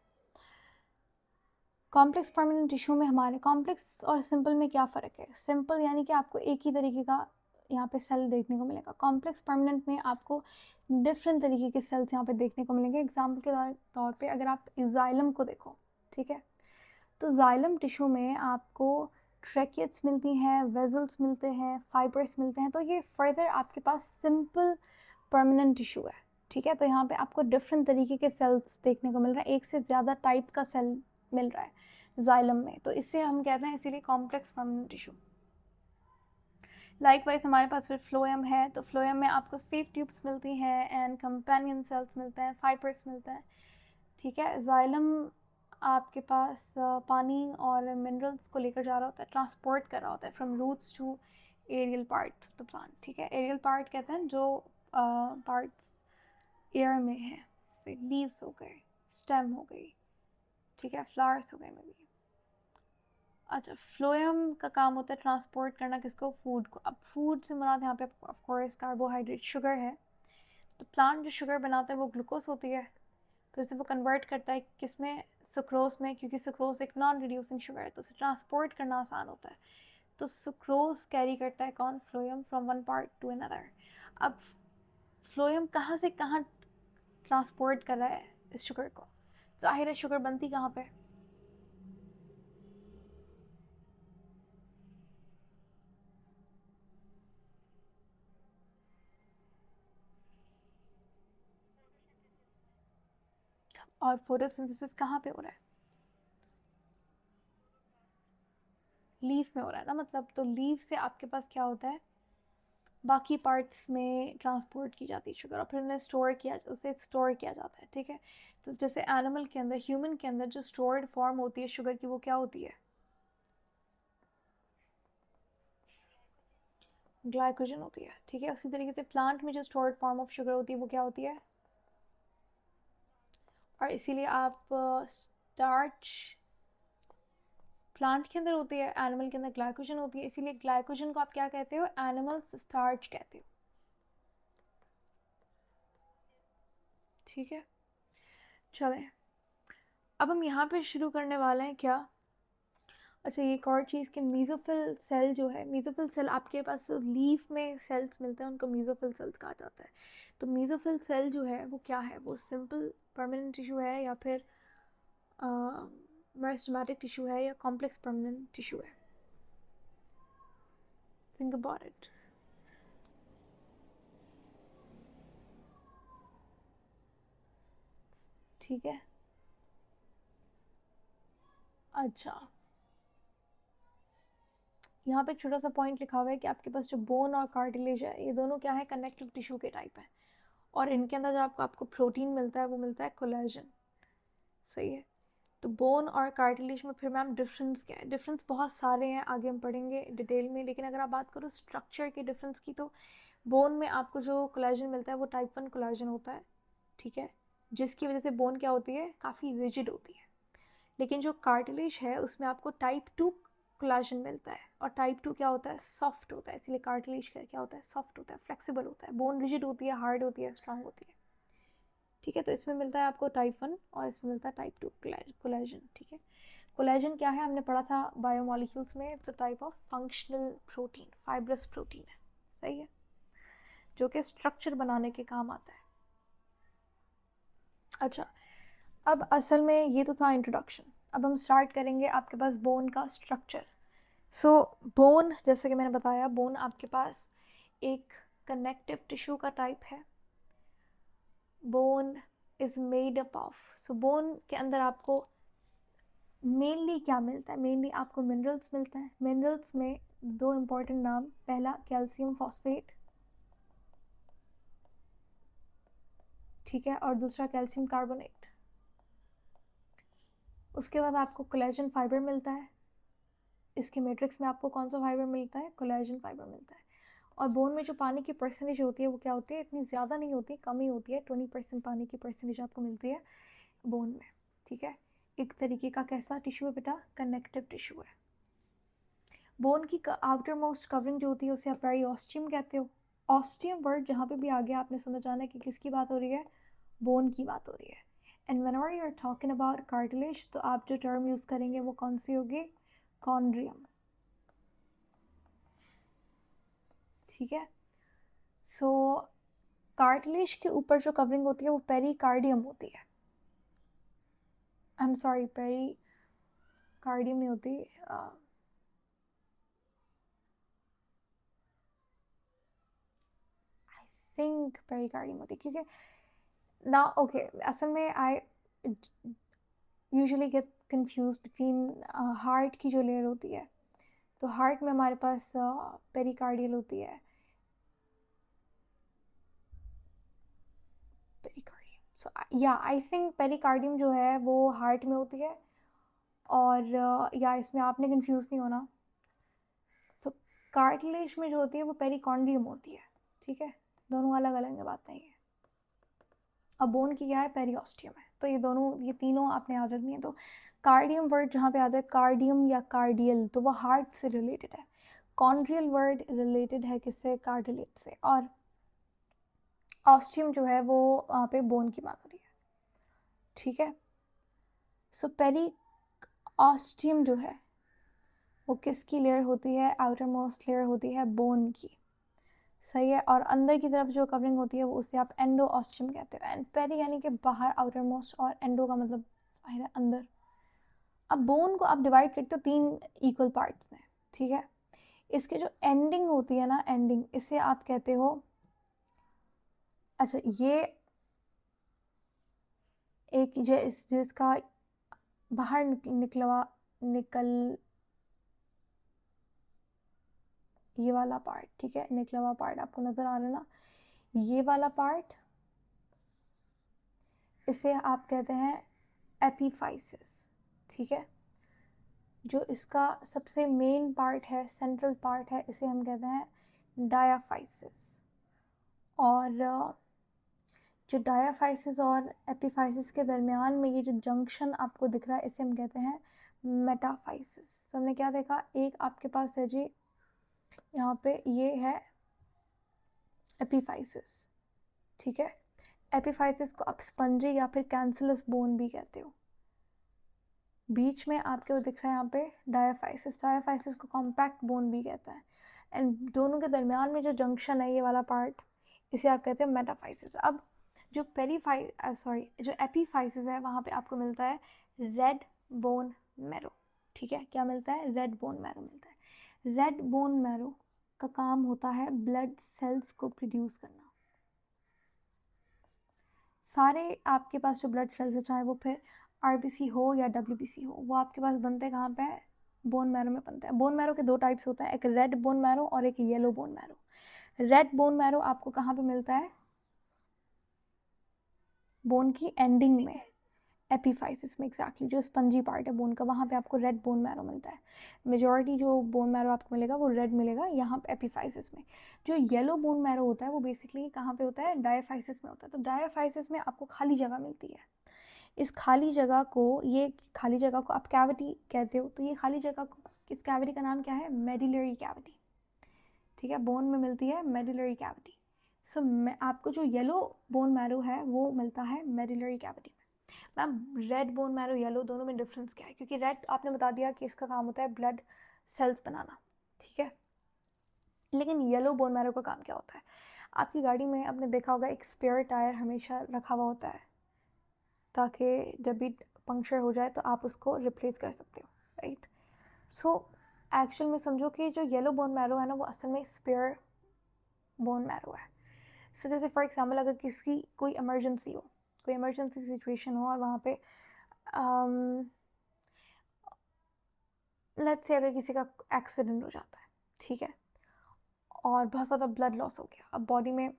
कॉम्प्लेक्स परमानेंट टिश्यू में हमारे कॉम्प्लेक्स और सिंपल में क्या फ़र्क है? सिंपल यानी कि आपको एक ही तरीके का यहाँ पे सेल देखने को मिलेगा। कॉम्प्लेक्स परमानेंट में आपको डिफरेंट तरीके के सेल्स यहाँ पे देखने को मिलेंगे। एग्जाम्पल के तौर पे अगर आप जाइलम को देखो, ठीक है, तो जाइलम टिश्यू में आपको ट्रैकियट्स मिलती हैं, वेजल्स मिलते हैं, फाइबर्स मिलते हैं। तो ये फर्दर आपके पास सिंपल परमानेंट टिश्यू है। ठीक है, तो यहाँ पे आपको डिफरेंट तरीके के सेल्स देखने को मिल रहा है, एक से ज़्यादा टाइप का सेल मिल रहा है जाइलम में, तो इससे हम कहते हैं इसीलिए कॉम्प्लेक्स परमानेंट टिश्यू। लाइकवाइज हमारे पास फिर फ्लोएम है, तो फ्लोएम में आपको सेफ ट्यूब्स मिलती हैं एंड कंपेनियन सेल्स मिलते हैं, फाइबर्स मिलते हैं। ठीक है, जाइलम आपके पास पानी और मिनरल्स को लेकर जा रहा होता है, ट्रांसपोर्ट कर रहा होता है from roots to aerial parts of the plant. ठीक है, एरियल पार्ट कहते हैं जो पार्ट्स एयर में है, जैसे लीव्स हो गए, स्टेम हो गई, ठीक है, फ्लावर्स हो गए में भी। अच्छा, फ्लोएम का काम होता है ट्रांसपोर्ट करना किसको, फूड को। अब फूड से मुराद यहाँ पे ऑफ कोर्स कार्बोहाइड्रेट, शुगर है। तो प्लांट जो शुगर बनाता है वो ग्लूकोज होती है, तो इसे वो कन्वर्ट करता है किस में, सुक्रोज में, क्योंकि सुक्रोज एक नॉन रिड्यूसिंग शुगर है तो उसे ट्रांसपोर्ट करना आसान होता है। तो सुक्रोज कैरी करता है कौन, phloem, from one part two another. अब फ्लोएम कहाँ से कहाँ ट्रांसपोर्ट कर रहा है इस शुगर को, जाहिर है शुगर बनती कहाँ पे, और फोटोसिंथेसिस कहाँ पे हो रहा है, लीफ में हो रहा है ना, मतलब तो लीफ से आपके पास क्या होता है, बाकी पार्ट्स में ट्रांसपोर्ट की जाती है शुगर और फिर उन्हें उसे स्टोर किया जाता है, ठीक है। तो जैसे एनिमल के अंदर, ह्यूमन के अंदर जो स्टोर्ड फॉर्म होती है शुगर की वो क्या होती है, ग्लाइकोजन होती है, ठीक है। उसी तरीके से प्लांट में जो स्टोर्ड फॉर्म ऑफ शुगर होती है वो क्या होती है, और इसीलिए आप स्टार्च प्लांट के अंदर होती है, एनिमल के अंदर ग्लाइकोजन होती है, इसीलिए ग्लाइकोजन को आप क्या कहते हो, एनिमल स्टार्च कहते हो, ठीक है। चलें, अब हम यहाँ पे शुरू करने वाले हैं क्या, अच्छा ये एक और चीज़ कि मीज़ोफिल सेल जो है, मीज़ोफिल सेल आपके पास लीफ में सेल्स मिलते हैं उनको मीज़ोफिल सेल्स कहा जाता है। तो मीज़ोफिल सेल जो है वो क्या है, वो सिंपल परमानेंट टिश्यू है या फिर मेरिस्टेमेटिक टिश्यू है या कॉम्प्लेक्स परमानेंट टिश्यू है, थिंक अबाउट इट। ठीक है, अच्छा यहाँ पे एक छोटा सा पॉइंट लिखा हुआ है कि आपके पास जो बोन और कार्टिलेज है ये दोनों क्या है, कनेक्टिव टिश्यू के टाइप है, और इनके अंदर जो आपको प्रोटीन मिलता है वो मिलता है कोलेजन, सही है। तो बोन और कार्टिलेज में फिर मैम डिफरेंस क्या है, डिफरेंस बहुत सारे हैं, आगे हम पढ़ेंगे डिटेल में, लेकिन अगर आप बात करो स्ट्रक्चर के डिफरेंस की तो बोन में आपको जो कोलेजन मिलता है वो टाइप 1 कोलेजन होता है, ठीक है, जिसकी वजह से बोन क्या होती है, काफ़ी रिजिड होती है। लेकिन जो कार्टिलेज है उसमें आपको टाइप 2 कोलेजन मिलता है, और टाइप 2 क्या होता है, सॉफ्ट होता है, इसलिए कार्टिलेज क्या होता है, सॉफ्ट होता है, फ्लेक्सिबल होता है, बोन रिजिड होती है, हार्ड होती है, स्ट्रांग होती है, ठीक है। तो इसमें मिलता है आपको टाइप 1 और इसमें मिलता है टाइप 2 कोलेजन, ठीक है। कोलेजन क्या है, हमने पढ़ा था बायोमोलिक्यूल्स में, it's a type of functional protein, fibrous protein है, सही है, जो कि स्ट्रक्चर बनाने के काम आता है। अच्छा, अब असल में ये तो था इंट्रोडक्शन, अब हम स्टार्ट करेंगे आपके पास बोन का स्ट्रक्चर। सो बोन, जैसे कि मैंने बताया, बोन आपके पास एक कनेक्टिव टिश्यू का टाइप है, bone is made up of, so bone के अंदर आपको मेनली क्या मिलता है, मेनली आपको मिनरल्स मिलते हैं, मिनरल्स में दो इम्पॉर्टेंट नाम, पहला कैल्शियम फॉस्फेट, ठीक है, और दूसरा कैल्शियम कार्बोनेट। उसके बाद आपको कोलेजन फाइबर मिलता है, इसके मैट्रिक्स में आपको कौन सा फाइबर मिलता है, कोलेजन फाइबर मिलता है। और बोन में जो पानी की परसेंटेज होती है वो क्या होती है, इतनी ज़्यादा नहीं होती, कम ही होती है, 20% पानी की परसेंटेज आपको मिलती है बोन में, ठीक है। एक तरीके का कैसा टिश्यू है बेटा, कनेक्टिव टिश्यू है। बोन की आउटर मोस्ट कवरिंग जो होती है उसे आप पेरिओस्टियम कहते हो। ऑस्टियम वर्ड जहाँ पे भी आ गया आपने समझ आना है कि किसकी बात हो रही है, बोन की बात हो रही है। And whenever you are talking about cartilage तो आप जो टर्म यूज़ करेंगे वो कौन सी होगी, कॉन्ड्रियम, ठीक है। सो कार्टिलेज के ऊपर जो कवरिंग होती है वो पेरिकार्डियम होती है, आई एम सॉरी पेरिकार्डियम नहीं होती, थिंक पेरिकार्डियम होती है, क्योंकि ना ओके असल में I usually get confuse between heart की जो लेयर होती है, तो हार्ट में हमारे पास पेरिकार्डियल होती है, पेरिकार्डियम, सो या आई थिंक पेरिकार्डियम जो है वो हार्ट में होती है, और या इसमें आपने कंफ्यूज नहीं होना, तो कार्टिलेज में जो होती है वो पेरिकॉन्ड्रियम होती है, ठीक है, दोनों अलग अलग बातें हैं। अब बोन की क्या है, पेरिओस्टियम है, तो ये दोनों, ये तीनों आपने याद रखनी है। तो कार्डियम वर्ड जहाँ पे आता है कार्डियम या कार्डियल, तो वो हार्ट से रिलेटेड है। कॉन्ड्रियल वर्ड रिलेटेड है किससे? कार्टिलेज से। और ऑस्टियम जो है वो वहाँ पे बोन की बात हो रही है, ठीक है। सो पेरी ऑस्टियम जो है वो किसकी लेयर होती है? आउटर मोस्ट लेयर होती है बोन की, सही है। और अंदर की तरफ जो कवरिंग होती है वो उसे आप एंडो ऑस्टियम कहते हो। एंड पेरी यानी कि बाहर, आउटर मोस्ट, और एंडो का मतलब अंदर। अब बोन को आप डिवाइड करते हो 3 इक्वल पार्ट्स में, ठीक है। इसके जो एंडिंग होती है ना, एंडिंग, इसे आप कहते हो, अच्छा ये एक जिसका बाहर निकल ये वाला पार्ट, ठीक है, निकला हुआ पार्ट आपको नजर आ रहा है ना, ये वाला पार्ट, इसे आप कहते हैं एपिफाइसिस, ठीक है। जो इसका सबसे मेन पार्ट है, सेंट्रल पार्ट है, इसे हम कहते हैं डायाफाइसिस। और जो डायाफाइसिस और एपिफाइसिस के दरमियान में ये जो जंक्शन आपको दिख रहा है, इसे हम कहते हैं मेटाफाइसिस। हमने क्या देखा? एक आपके पास है जी यहाँ पे, ये है एपिफाइसिस, ठीक है। एपिफाइसिस को आप स्पंजी या फिर कैंसलस बोन भी कहते हो। बीच में आपके वो दिख रहा है यहाँ पे डायाफाइसिस, डायाफाइसिस को कॉम्पैक्ट बोन भी कहता है। एंड दोनों के दरमियान में जो जंक्शन है, ये वाला पार्ट, इसे आप कहते हैं मेटाफाइसिस। अब जो जो एपिफाइसिस है, वहाँ पे आपको मिलता है रेड बोन मैरो, ठीक है। क्या मिलता है? रेड बोन मैरो मिलता है। रेड बोन मैरो का काम होता है ब्लड सेल्स को प्रोड्यूस करना। सारे आपके पास जो ब्लड सेल्स है, चाहे वो फिर आरबीसी हो या डब्ल्यूबीसी हो, वो आपके पास बनते हैं कहाँ पे? बोन मैरो में बनते हैं। बोन मैरो के 2 टाइप्स होते हैं, एक रेड बोन मैरो और एक yellow bone marrow. Red bone marrow आपको कहाँ पे मिलता है? बोन की एंडिंग में, एपिफाइसिस में, एक्जैक्टली जो स्पंजी पार्ट है बोन का, वहाँ पे आपको रेड बोन मैरो मिलता है। मेजॉरिटी जो बोन मैरो आपको मिलेगा वो रेड मिलेगा यहाँ पे एपिफाइसिस में। जो येलो बोन मैरो होता है वो बेसिकली कहाँ पे होता है? डायाफाइसिस में होता है। तो डायाफाइसिस में आपको खाली जगह मिलती है। इस खाली जगह को, ये खाली जगह को आप कैविटी कहते हो, तो ये खाली जगह को, इस कैविटी का नाम क्या है? मेडुलरी कैविटी, ठीक है। बोन में मिलती है मेडुलरी कैविटी। सो आपको जो येलो बोन मैरो है वो मिलता है मेडुलरी कैविटी में। Ma'am red bone marrow, yellow, दोनों में डिफरेंस क्या है? क्योंकि रेड आपने बता दिया कि इसका काम होता है ब्लड सेल्स बनाना, ठीक है। लेकिन येलो बोन मैरो का काम क्या होता है? आपकी गाड़ी में आपने देखा होगा एक स्पेयर टायर हमेशा रखा हुआ होता है, ताकि जब भी पंक्चर हो जाए तो आप उसको रिप्लेस कर सकते हो, राइट। सो एक्चुअल में समझो कि जो येलो बोन मैरो है ना, वो असल में स्पेयर बोन मैरो है। सो जैसे फॉर एग्जांपल अगर किसी कोई इमरजेंसी हो, कोई इमरजेंसी सिचुएशन हो, और वहाँ पे लेट्स से अगर किसी का एक्सीडेंट हो जाता है, ठीक है, और बहुत ज़्यादा ब्लड लॉस हो गया। अब बॉडी में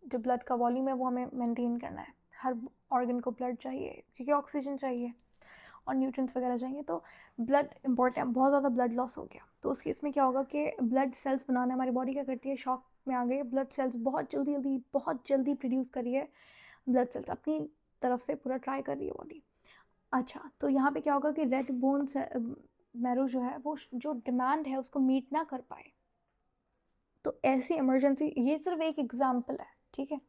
जो ब्लड का वॉल्यूम है वो हमें मेंटेन करना है, हर ऑर्गन को ब्लड चाहिए क्योंकि ऑक्सीजन चाहिए और न्यूट्रिएंट्स वगैरह चाहिए। तो ब्लड इंपॉर्टेंट, बहुत ज़्यादा ब्लड लॉस हो गया, तो उस केस में क्या होगा कि ब्लड सेल्स बनाना, हमारी बॉडी क्या करती है? शॉक में आ गई, ब्लड सेल्स बहुत जल्दी प्रोड्यूस करिए, ब्लड सेल्स अपनी तरफ से पूरा ट्राई कर रही है बॉडी। अच्छा, तो यहाँ पे क्या होगा कि रेड बोन मैरो जो है वो जो डिमांड है उसको मीट ना कर पाए, तो ऐसी इमरजेंसी, ये सिर्फ एक एग्जांपल है, ठीक है।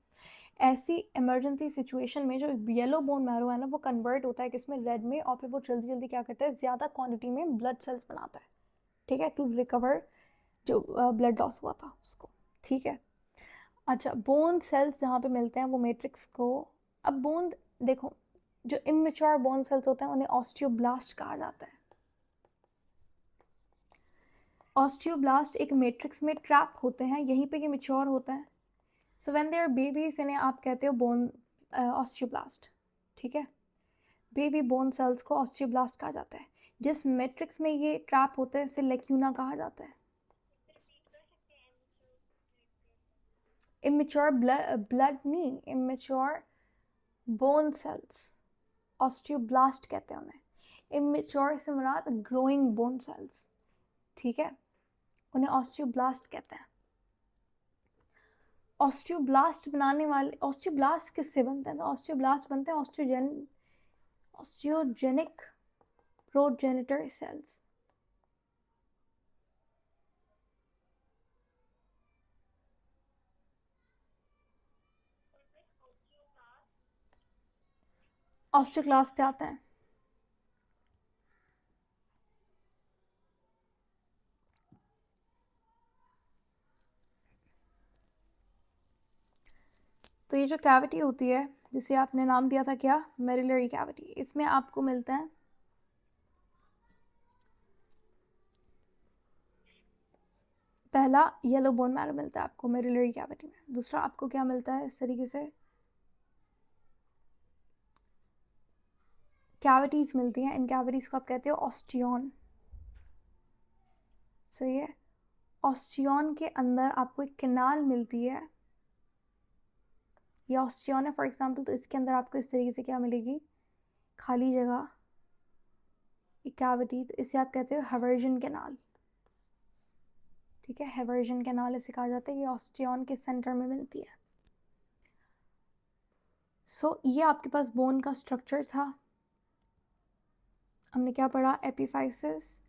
ऐसी इमरजेंसी सिचुएशन में जो येलो बोन मैरो है ना, वो कन्वर्ट होता है किसमें? रेड में। और फिर वो जल्दी जल्दी क्या करता है? ज़्यादा क्वांटिटी में ब्लड सेल्स बनाता है, ठीक है, टू रिकवर जो ब्लड लॉस हुआ था उसको, ठीक है। अच्छा, बोन सेल्स जहाँ पे मिलते हैं वो मैट्रिक्स को, अब बोन देखो, जो इमेच्योर बोन सेल्स होते हैं उन्हें ऑस्टियोब्लास्ट कहा जाता है। ऑस्टियोब्लास्ट एक मैट्रिक्स में ट्रैप होते हैं, यहीं पे ये मैच्योर होता है। So when they are babies, इन्हें आप कहते हो बोन ऑस्टियोब्लास्ट, ठीक है। बेबी बोन सेल्स को ऑस्टियोब्लास्ट कहा जाता है। जिस मैट्रिक्स में ये ट्रैप होते हैं इसे लेक्यूना कहा जाता है। इमेच्योर ब्लड नहीं, इमेच्योर बोन सेल्स ऑस्टियोब्लास्ट कहते हैं उन्हें। इमेच्योर से मुराद ग्रोइंग बोन सेल्स, ठीक है, उन्हें ऑस्टियोब्लास्ट कहते हैं। ऑस्टियोब्लास्ट बनाने वाले, ऑस्टियोब्लास्ट किससे बनते हैं? तो ऑस्टियोब्लास्ट बनते हैं ऑस्टियोजेनिक progenitor cells. ऑस्टियोक्लास्ट पे आते हैं। तो ये जो कैविटी होती है जिसे आपने नाम दिया था क्या, मेरिलरी कैविटी, इसमें आपको मिलता है पहला येलो बोन मैरो मिलता है आपको मेरिलरी कैविटी में। दूसरा आपको क्या मिलता है इस तरीके से कैविटीज मिलती हैं। इन कैविटीज को आप कहते हो ऑस्टियन। सही है। ऑस्टियन के अंदर आपको एक कैनाल मिलती है, ये ऑस्टियन है फॉर एग्जांपल, तो इसके अंदर आपको इस तरीके से क्या मिलेगी, खाली जगह, एक कैविटी। तो इसे आप कहते हो हैवर्जन कैनाल। ठीक है, हैवर्जन कैनाल इसे कहा जाता है। ये ऑस्टियन के सेंटर में मिलती है। सो ये आपके पास बोन का स्ट्रक्चर था। हमने क्या पढ़ा, एपिफाइसिस,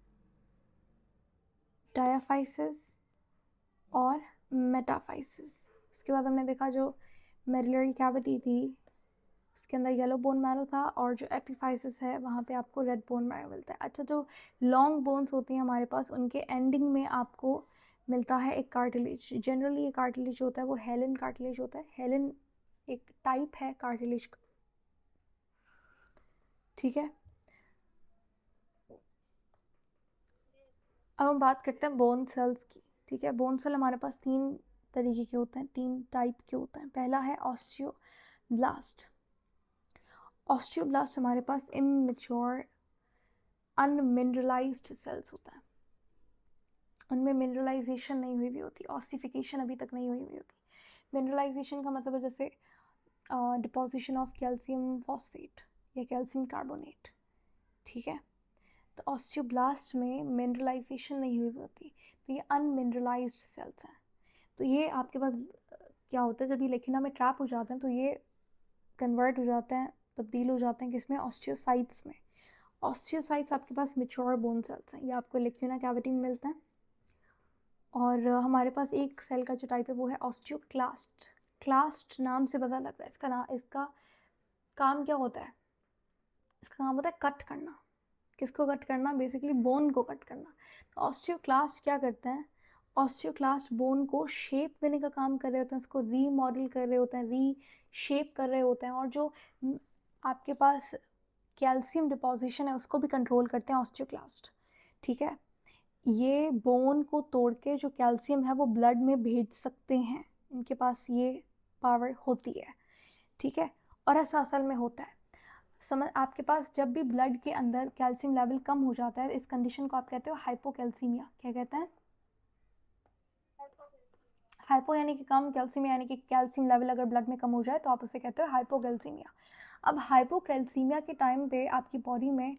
डायाफाइसिस और मेटाफाइसिस। उसके बाद हमने देखा जो मेरिलरी कैविटी थी उसके अंदर येलो बोन मैरो था, और जो एपिफाइसिस है वहाँ पे आपको रेड बोन मैरो मिलता है। अच्छा, जो लॉन्ग बोन्स होती हैं हमारे पास, उनके एंडिंग में आपको मिलता है एक कार्टिलेज। जनरली ये कार्टिलेज होता है वो हेलन कार्टिलेज होता है। हेलन एक टाइप है कार्टिलेज का। ठीक है, अब हम बात करते हैं बोन सेल्स की। ठीक है, बोन सेल हमारे पास तीन तरीके के होते हैं, तीन टाइप के होते हैं। पहला है ऑस्टियोब्लास्ट। ऑस्टियोब्लास्ट हमारे पास इमैच्योर अनमिनरलाइज्ड सेल्स होता है, उनमें मिनरलाइजेशन नहीं हुई भी होती, ऑसिफिकेशन अभी तक नहीं हुई हुई होती। मिनरलाइजेशन का मतलब है जैसे डिपोजिशन ऑफ कैल्शियम फॉस्फेट या कैल्शियम कार्बोनेट। ठीक है, तो ऑस्टियोब्लास्ट में मिनरलाइजेशन नहीं हुई होती, तो ये अनमिनरलाइज्ड सेल्स हैं। तो ये आपके पास क्या होता है, जब ये लेखिना में ट्रैप हो जाते हैं तो ये कन्वर्ट हो जाते हैं, तब्दील हो जाते हैं किसमें, ऑस्टियोसाइट्स में। ऑस्टियोसाइट्स आपके पास मेच्योर बोन सेल्स हैं, ये आपको लेक्यूना कैविटी में मिलते हैं। और हमारे पास एक सेल का जो टाइप है वो है ऑस्टियोक्लास्ट। क्लास्ट नाम से पता लग रहा है इसका काम क्या होता है, इसका काम होता है कट करना। किसको कट करना, बेसिकली बोन को कट करना। तो ऑस्टियोक्लास्ट क्या करते हैं, ऑस्टियोक्लास्ट बोन को शेप देने का काम कर रहे होते हैं, उसको रीमॉडल कर रहे होते हैं, री शेप कर रहे होते हैं, और जो आपके पास कैल्शियम डिपोजिशन है उसको भी कंट्रोल करते हैं ऑस्टियोक्लास्ट। ठीक है, ये बोन को तोड़ के जो कैल्शियम है वो ब्लड में भेज सकते हैं, इनके पास ये पावर होती है। ठीक है, और ऐसा असल में होता है। समझ, आपके पास जब भी ब्लड के अंदर कैल्शियम लेवल कम हो जाता है, इस कंडीशन को आप कहते हो हाइपोकैल्सीमिया। क्या कहते हैं, हाइपो यानी कि कम, कैल्शियम यानी कि कैल्शियम लेवल अगर ब्लड में कम हो जाए तो आप उसे कहते हो हाइपोकैल्सीमिया। अब हाइपोकैल्सीमिया के टाइम पे आपकी बॉडी में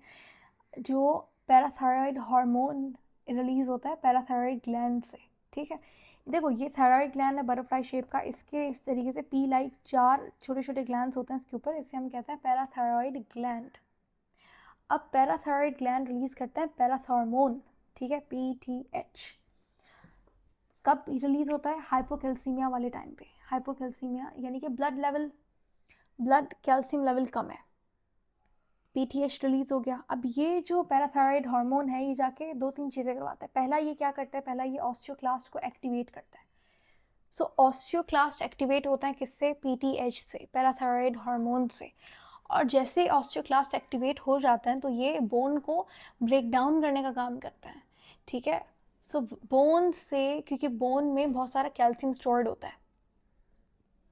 जो पैराथायरॉयड हार्मोन रिलीज़ होता है पैराथायरॉयड ग्लैंड से। ठीक है, देखो ये थायरॉयड ग्लैंड है बटरफ्लाई शेप का, इसके इस तरीके से पी लाइक 4 छोटे छोटे ग्लैंड्स होते हैं इसके ऊपर, इसे हम कहते हैं पैराथायरॉयड ग्लैंड। अब पैराथायरॉयड ग्लैंड रिलीज़ करते हैं पैराथॉर्मोन। ठीक है, PTH। कब रिलीज़ होता है, हाइपोकैल्सीमिया वाले टाइम पे। हाइपोकैल्सीमिया यानी कि ब्लड कैल्शियम लेवल कम है, PTH रिलीज़ हो गया। अब ये जो पैराथायरॉयड हार्मोन है ये जाके 2-3 चीज़ें करवाता है। पहला ये क्या करता है, पहला ये ऑस्टियोक्लास्ट को एक्टिवेट करता है। सो ऑस्टियोक्लास्ट एक्टिवेट होता है किससे, PTH से, पैराथायरॉयड हार्मोन से। और जैसे ऑस्टियोक्लास्ट एक्टिवेट हो जाते हैं तो ये बोन को ब्रेक डाउन करने का काम करता है। ठीक है, सो बोन से, क्योंकि बोन में बहुत सारा कैल्शियम स्टोर्ड होता है,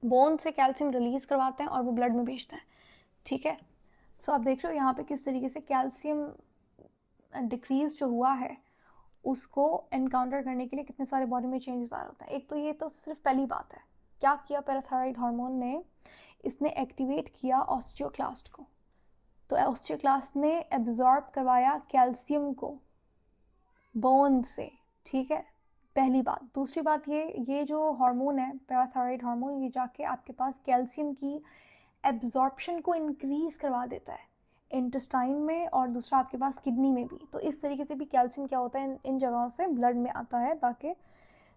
बोन से कैल्शियम रिलीज़ करवाते हैं और वो ब्लड में भेजते हैं। ठीक है, सो आप देख रहे हो यहाँ पे किस तरीके से कैल्शियम डिक्रीज जो हुआ है उसको एनकाउंटर करने के लिए कितने सारे बॉडी में चेंजेस आ रहे होते हैं। एक तो ये तो सिर्फ पहली बात है, क्या किया पैराथायरॉयड हार्मोन ने, इसने एक्टिवेट किया ऑस्टियोक्लास्ट को, तो ऑस्टियोक्लास्ट ने एब्जॉर्ब करवाया कैल्शियम को बोन से। ठीक है, पहली बात। दूसरी बात, ये जो हार्मोन है पैराथायरॉयड हार्मोन, ये जाके आपके पास कैल्शियम की एब्जॉर्प्शन को इंक्रीज़ करवा देता है। इंटेस्टाइन में और दूसरा आपके पास किडनी में भी। तो इस तरीके से भी कैल्शियम क्या होता है, इन जगहों से ब्लड में आता है ताकि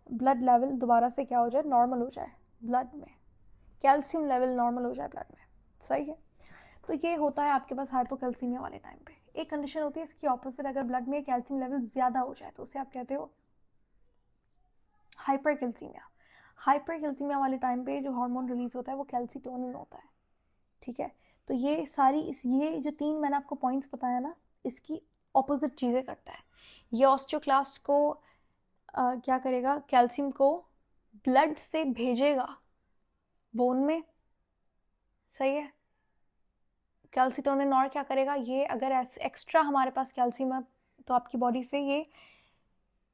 ब्लड लेवल दोबारा से क्या हो जाए, नॉर्मल हो जाए, ब्लड में कैल्शियम लेवल नॉर्मल हो जाए ब्लड में। सही है। तो ये होता है आपके पास हाइपोकैल्सीमिया वाले टाइम पे। एक कंडीशन होती है इसकी ऑपोजिट, अगर ब्लड में कैल्शियम लेवल ज़्यादा हो जाए तो उसे आप कहते हो हाइपरकैल्सीमिया। हाइपरकैल्सीमिया वाले टाइम पे जो हार्मोन रिलीज होता है वो कैल्सीटोनिन होता है। ठीक है। तो ये सारी ये जो 3 मैंने आपको पॉइंट्स बताया ना, इसकी ऑपोजिट चीज़ें करता है। ये ऑस्टियोक्लास्ट को क्या करेगा, कैल्शियम को ब्लड से भेजेगा बोन में। सही है। कैल्सीटोनिन और क्या करेगा, ये अगर एक्स्ट्रा हमारे पास कैल्शियम है तो आपकी बॉडी से ये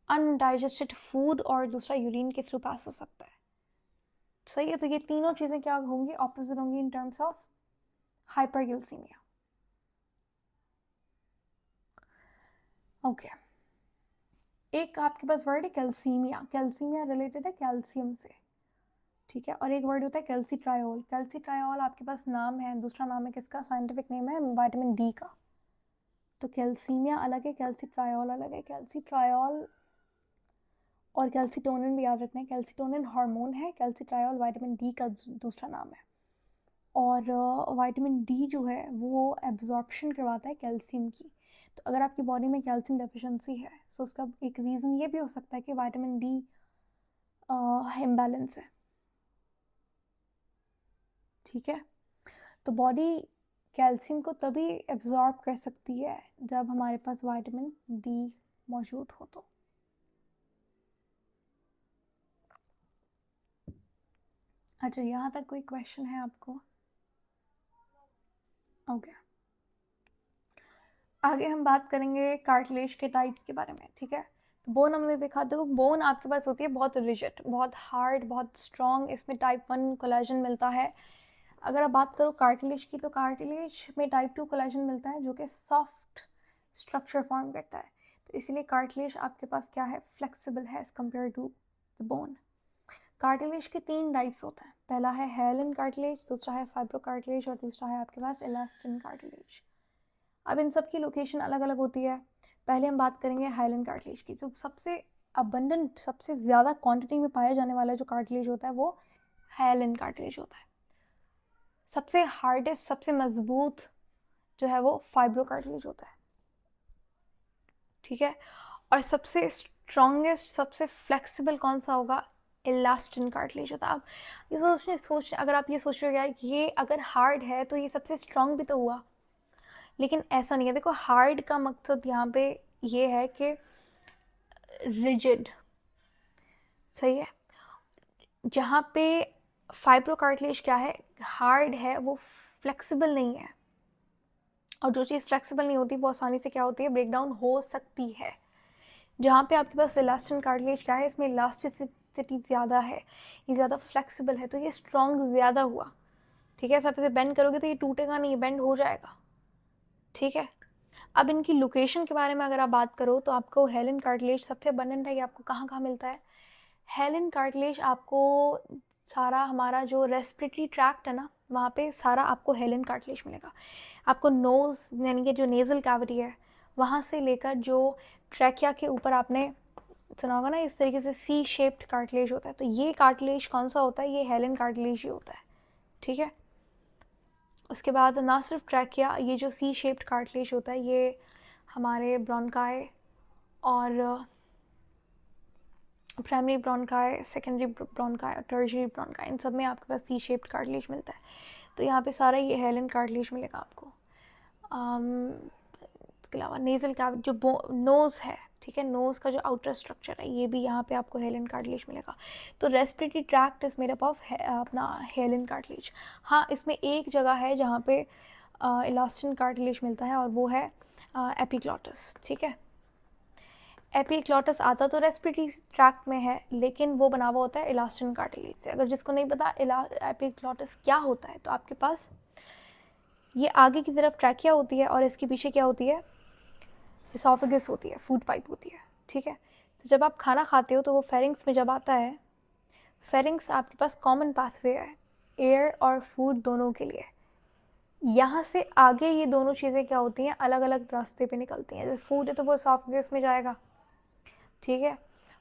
अनडाइजेस्टेड फूड और दूसरा यूरिन के थ्रू पास हो सकता है। सही है। तो ये तीनों चीज़ें क्या होंगी, ऑपोजिट होंगी in terms of hypercalcaemia. Okay. एक आपके पास वर्ड है कैल्सीमिया। कैल्सीमिया रिलेटेड है कैल्शियम से। ठीक है। और एक वर्ड होता है कैल्सीट्रायोल। कैल्सीट्रायोल आपके पास नाम है, दूसरा नाम है किसका, साइंटिफिक नेम है विटामिन डी का। तो कैल्सीमिया अलग है, कैल्सीट्रायोल अलग है। कैल्सीट्रायोल और कैल्सीटोनिन भी याद रखना है। कैल्सीटोनिन हार्मोन है, कैल्सीट्रायोल विटामिन डी का दूसरा नाम है। और विटामिन डी जो है वो एब्जॉर्प्शन करवाता है कैल्शियम की। तो अगर आपकी बॉडी में कैल्शियम डेफिशिएंसी है तो उसका एक रीज़न ये भी हो सकता है कि विटामिन डी इम्बैलेंस है। ठीक है। तो बॉडी कैल्शियम को तभी एब्जॉर्ब कर सकती है जब हमारे पास विटामिन डी मौजूद हो। तो अच्छा, यहाँ तक कोई क्वेश्चन है आपको? ओके। आगे हम बात करेंगे कार्टिलेज के टाइप्स के बारे में। ठीक है। तो बोन हमने देखा, देखो बोन आपके पास होती है बहुत रिजिड, बहुत हार्ड, बहुत स्ट्रॉन्ग। इसमें टाइप 1 कोलेजन मिलता है। अगर आप बात करो कार्टिलेज की, तो कार्टिलेज में टाइप 2 कोलेजन मिलता है जो कि सॉफ्ट स्ट्रक्चर फॉर्म करता है। तो इसीलिए कार्टिलेज आपके पास क्या है, फ्लेक्सिबल है as compare to the bone. Cartilage के 3 टाइप्स होता है। पहला है हायलिन कार्टिलेज, दूसरा है फाइब्रोकार्टिलेज और तीसरा है आपके पास इलास्टिन कार्टिलेज। अब इन सब की लोकेशन अलग अलग होती है। पहले हम बात करेंगे हायलिन कार्टिलेज की। जो सबसे अबंडेंट, सबसे ज़्यादा क्वांटिटी में पाया जाने वाला जो कार्टिलेज होता है वो हायलिन कार्टिलेज होता है। सबसे हार्डेस्ट, सबसे मजबूत जो है वो फाइब्रोकार्टिलेज होता है। ठीक है। और सबसे स्ट्रॉन्गेस्ट, सबसे फ्लेक्सिबल कौन सा होगा, इलास्टिन कार्टिलेज होता है। आप ये सोच अगर आप ये सोच रहे हो यार ये अगर हार्ड है तो ये सबसे स्ट्रॉन्ग भी तो हुआ, लेकिन ऐसा नहीं है। देखो हार्ड का मकसद यहाँ पे ये है कि रिजिड। सही है। जहाँ पे फाइब्रोकार्टिलेज क्या है, हार्ड है, वो फ्लेक्सिबल नहीं है। और जो चीज़ फ्लेक्सिबल नहीं होती वो आसानी से क्या होती है, ब्रेक डाउन हो सकती है। जहाँ पे आपके पास इलास्टिन कार्टिलेज क्या है, इसमें इलास्टिसिटी ज़्यादा है, ये ज़्यादा फ्लेक्सिबल है, तो ये स्ट्रॉन्ग ज़्यादा हुआ। ठीक है। सब इसे बेंड करोगे तो ये टूटेगा नहीं, बेंड हो जाएगा। ठीक है। अब इनकी लोकेशन के बारे में अगर आप बात करो तो आपको हायलिन कार्टिलेज सबसे अबंडेंट है। ये आपको कहाँ कहाँ मिलता है, हायलिन कार्टिलेज आपको सारा हमारा जो रेस्पिरेटरी ट्रैक्ट है ना, वहाँ पे सारा आपको हायलिन कार्टिलेज मिलेगा। आपको नोज़ यानी कि जो नेज़ल कैविटी है वहाँ से लेकर जो ट्रैकिया के ऊपर आपने सुना होगा ना, इस तरीके से सी शेप्ड कार्टिलेज होता है। तो ये कार्टिलेज कौन सा होता है, ये हायलिन कार्टिलेज ही होता है। ठीक है। उसके बाद ना सिर्फ ट्रैकिया, ये जो सी शेप्ड कार्टिलेज होता है ये हमारे ब्रोंकाई और प्राइमरी ब्रोंकाई, सेकेंडरी ब्रोंकाई और टर्शियरी ब्रोंकाई, इन सब में आपके पास सी शेप्ड कार्टिलेज मिलता है। तो यहाँ पे सारा ये हायलिन कार्टिलेज मिलेगा आपको। इसके अलावा नेज़ल का जो नोज़ है, ठीक है, नोज़ का जो आउटर स्ट्रक्चर है ये भी यहाँ पे आपको हायलिन कार्टिलेज मिलेगा। तो respiratory tract is made up of अपना हायलिन कार्टिलेज। हाँ, इसमें एक जगह है जहाँ पे इलास्टिन कार्टिलेज मिलता है और वो है एपिग्लॉटिस। ठीक है। एपिग्लॉटिस आता तो रेस्पिरेटरी ट्रैक्ट में है, लेकिन वो बना हुआ होता है इलास्टिन कार्टिलेज से। अगर जिसको नहीं पता एपिग्लॉटिस क्या होता है, तो आपके पास ये आगे की तरफ ट्रैकिया होती है और इसके पीछे क्या होती है, इसोफेगस होती है, फूड पाइप होती है। ठीक है। तो जब आप खाना खाते हो तो वो फेरिंग्स में जब आता है, फेरिंग्स आपके पास कॉमन पाथवे है एयर और फूड दोनों के लिए। यहाँ से आगे ये दोनों चीज़ें क्या होती हैं, अलग अलग रास्ते पे निकलती हैं। जैसे फूड है तो वो एसोफेगस में जाएगा, ठीक है।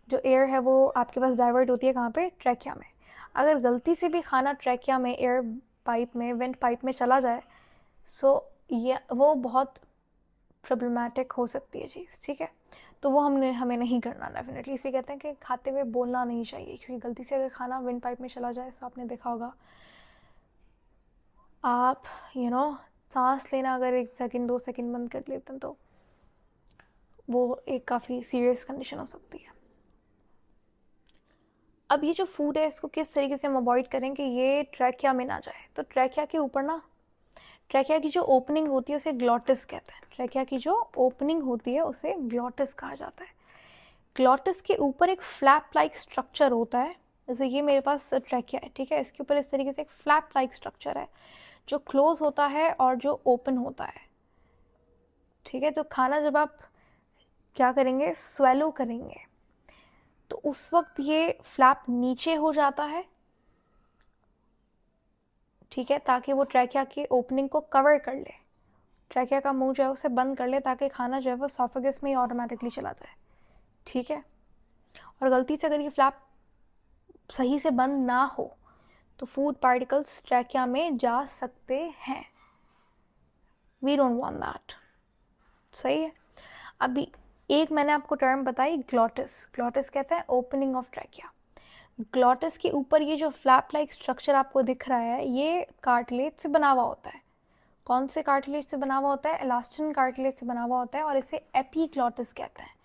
जो एयर है वो आपके पास डाइवर्ट होती है कहाँ पे, ट्रैकिया में। अगर गलती से भी खाना ट्रैकिया में, एयर पाइप में, वेंट पाइप में चला जाए, सो ये वो बहुत प्रॉब्लमेटिक हो सकती है चीज़, ठीक है। तो वो हमें नहीं करना डेफिनेटली। इसे कहते हैं कि खाते हुए बोलना नहीं चाहिए, क्योंकि गलती से अगर खाना विंड पाइप में चला जाए, तो आपने देखा होगा आप सांस लेना अगर 1 सेकंड 2 सेकंड बंद कर लेते हैं तो वो एक काफ़ी सीरियस कंडीशन हो सकती है। अब ये जो फूड है इसको किस तरीके से हम अवॉइड करें कि ये ट्रैकिया में ना जाए। तो ट्रैकिया के ऊपर ना, ट्रैकिया की जो ओपनिंग होती है उसे ग्लॉटिस कहते हैं। ट्रैकिया की जो ओपनिंग होती है उसे ग्लॉटिस कहा जाता है। ग्लॉटिस के ऊपर एक फ्लैप लाइक स्ट्रक्चर होता है। जैसे ये मेरे पास ट्रैकिया है, ठीक है, इसके ऊपर इस तरीके से एक फ्लैप लाइक स्ट्रक्चर है जो क्लोज होता है और जो ओपन होता है, ठीक है। तो खाना जब आप क्या करेंगे, स्वेलो करेंगे, तो उस वक्त ये फ्लैप नीचे हो जाता है, ठीक है, ताकि वो ट्रैकिया की ओपनिंग को कवर कर ले, ट्रैकिया का मुंह जो है उसे बंद कर ले, ताकि खाना जो है वो एसोफेगस में ही ऑटोमेटिकली चला जाए, ठीक है। और गलती से अगर ये फ्लैप सही से बंद ना हो तो फूड पार्टिकल्स ट्रैकिया में जा सकते हैं। वी डोंट वांट दैट, सही है। अभी एक मैंने आपको टर्म बताई, ग्लॉटिस। ग्लॉटिस कहते हैं ओपनिंग ऑफ ट्रैकिया। ग्लॉटिस के ऊपर ये जो फ्लैप लाइक स्ट्रक्चर आपको दिख रहा है, ये कार्टिलेज से बना हुआ होता है। कौन से कार्टिलेज से बना हुआ होता है, इलास्टिन कार्टिलेज से बना हुआ होता है, और इसे एपीग्लॉटिस कहते हैं,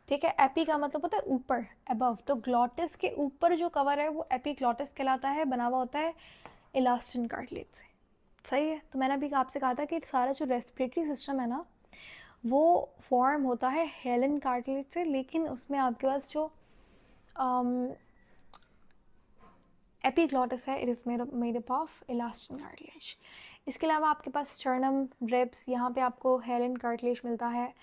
ठीक है। एपी का मतलब होता है ऊपर, अबव। तो ग्लॉटिस के ऊपर जो कवर है वो एपीग्लॉटिस कहलाता है, बना हुआ होता है इलास्टिन कार्टिलेज से, सही है। तो मैंने अभी आपसे कहा था कि सारा जो रेस्पिरेटरी सिस्टम है ना, वो फॉर्म होता है हेलन कार्टिलेज से, लेकिन उसमें आपके पास जो एपीग्लॉटिस है, it is made up of elastin cartilage. इसके अलावा आपके पास स्टर्नम, रिब्स, यहाँ पे आपको हेलन कार्टिलेज मिलता है।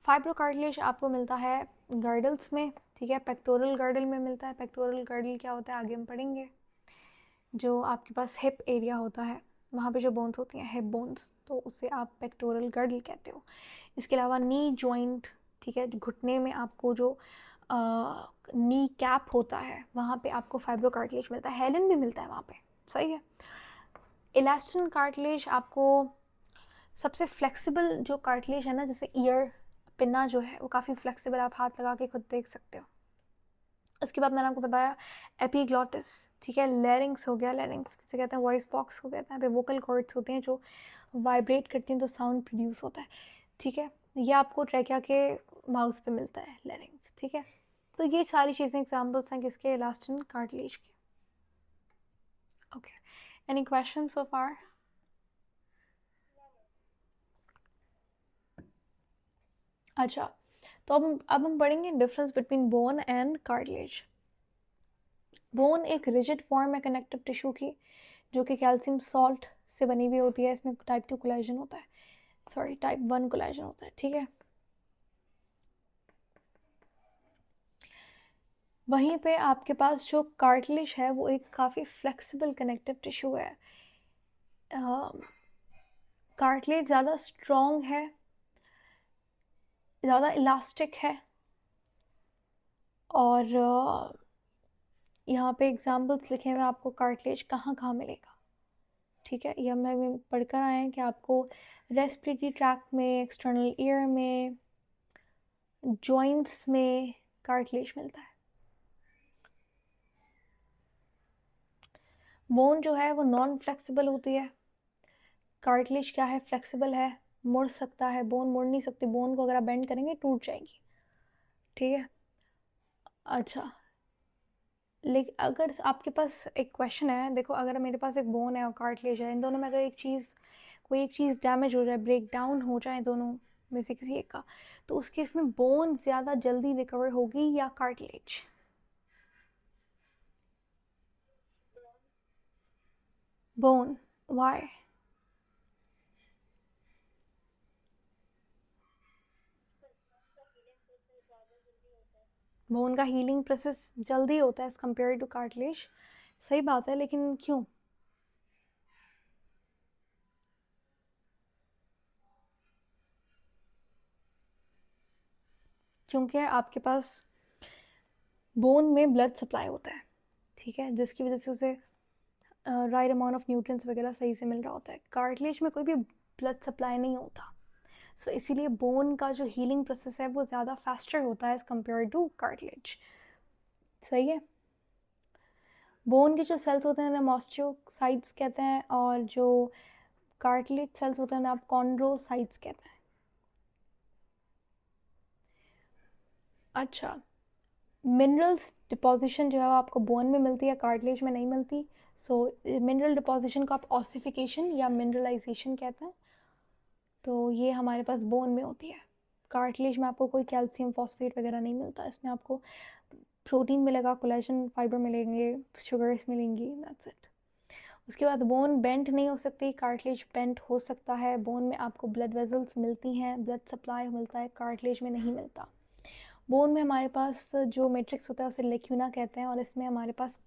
फाइब्रो कार्टिलेज आपको मिलता है गर्डल्स में, ठीक है। पेक्टोरल गर्डल में मिलता है। पेक्टोरल गर्डल क्या होता है आगे हम पढ़ेंगे। जो आपके पास हिप एरिया होता है, वहाँ पे जो बोन्स होती हैं, हिप बोन्स, तो उसे आप पेक्टोरल गर्डल कहते हो। इसके अलावा नी जॉइंट, ठीक है, घुटने में आपको जो नी कैप होता है, वहाँ पे आपको फाइब्रो कार्टिलेज मिलता है। हेलन भी मिलता है वहाँ पे, सही है। इलास्टिन कार्टिलेज आपको सबसे फ्लेक्सिबल जो कार्टिलेज है ना, जैसे ईयर पिन्ना जो है वो काफ़ी फ्लेक्सिबल, आप हाथ लगा के खुद देख सकते हो। उसके बाद मैंने आपको बताया एपीग्लॉटिस, ठीक है। लैरिंग्स हो गया, लैरिंग्स किसे कहते हैं, वॉइस बॉक्स को कहते हैं। पे वोकल कॉर्ड्स होते हैं जो वाइब्रेट करती हैं तो साउंड प्रोड्यूस होता है, ठीक है। ये आपको ट्रैकिया के माउथ पे मिलता है, लैरिंग्स, ठीक है। तो ये सारी चीज़ें एग्जाम्पल्स हैं किसके, इलास्टिन कार्टिलेज के। ओके, एनी क्वेश्चन सो फार? अच्छा, तो अब हम पढ़ेंगे difference between bone and cartilage. Bone एक रिजिड फॉर्म है कनेक्टिव टिश्यू की, जो कि कैल्शियम सॉल्ट से बनी हुई होती है। इसमें टाइप 2 कोलेजन होता है, सॉरी टाइप 1 कोलेजन होता है, ठीक है। वहीं पे आपके पास जो कार्टिलेज है वो एक काफ़ी फ्लेक्सिबल कनेक्टिव टिश्यू है। कार्टिलेज ज़्यादा स्ट्रॉन्ग है, ज़्यादा इलास्टिक है, और यहाँ पे एग्जाम्पल्स लिखे हुए आपको कार्टिलेज कहाँ कहाँ मिलेगा, ठीक है। ये हमें पढ़कर आए हैं कि आपको रेस्पिरेटरी ट्रैक्ट में, एक्सटर्नल ईयर में, जॉइंट्स में कार्टिलेज मिलता है। बोन जो है वो नॉन फ्लेक्सिबल होती है, कार्टिलेज क्या है, फ्लेक्सिबल है, मुड़ सकता है। बोन मुड़ नहीं सकती, बोन को अगर आप बेंड करेंगे टूट जाएगी, ठीक है। अच्छा, लेकिन अगर आपके पास एक क्वेश्चन है, देखो अगर मेरे पास एक बोन है और कार्टिलेज है, इन दोनों में अगर कोई एक चीज़ डैमेज हो जाए, ब्रेक डाउन हो जाए दोनों में से किसी एक का, तो उस केस में बोन ज़्यादा जल्दी रिकवर होगी या कार्टिलेज? Bone, why? बोन का हीलिंग प्रोसेस जल्दी होता है एज़ कम्पेयर टू कार्टिलेज, सही बात है, लेकिन क्यों? क्योंकि आपके पास बोन में ब्लड सप्लाई होता है, ठीक है, जिसकी वजह से उसे राइट अमाउंट ऑफ न्यूट्रिएंट्स वगैरह सही से मिल रहा होता है। कार्टिलेज में कोई भी ब्लड सप्लाई नहीं होता, सो इसीलिए बोन का जो हीलिंग प्रोसेस है वो ज़्यादा फास्टर होता है एज़ कम्पेयर टू कार्टिलेज। सही है। बोन के जो सेल्स होते हैं उन्हें ऑस्टियोसाइट्स कहते हैं, और जो कार्टिलेज सेल्स होते हैं उन्हें आप कॉन्ड्रोसाइट्स कहते हैं। अच्छा, मिनरल्स डिपोजिशन जो है वो आपको बोन में मिलती है, कार्टिलेज में नहीं मिलती। सो मिनरल डिपोजिशन को आप ऑसिफिकेशन या मिनरलाइजेशन कहते हैं, तो ये हमारे पास बोन में होती है। कार्टिलेज में आपको कोई कैल्शियम फॉस्फेट वगैरह नहीं मिलता, इसमें आपको प्रोटीन मिलेगा, कोलेजन फाइबर मिलेंगे, शुगर्स मिलेंगी, दैट्स इट। उसके बाद बोन बेंट नहीं हो सकती, कार्टिलेज बेंट हो सकता है। बोन में आपको ब्लड वेजल्स मिलती हैं, ब्लड सप्लाई मिलता है, कार्टिलेज में नहीं मिलता। बोन में हमारे पास जो मैट्रिक्स होता है उसे लेक्यूना कहते हैं, और इसमें हमारे पास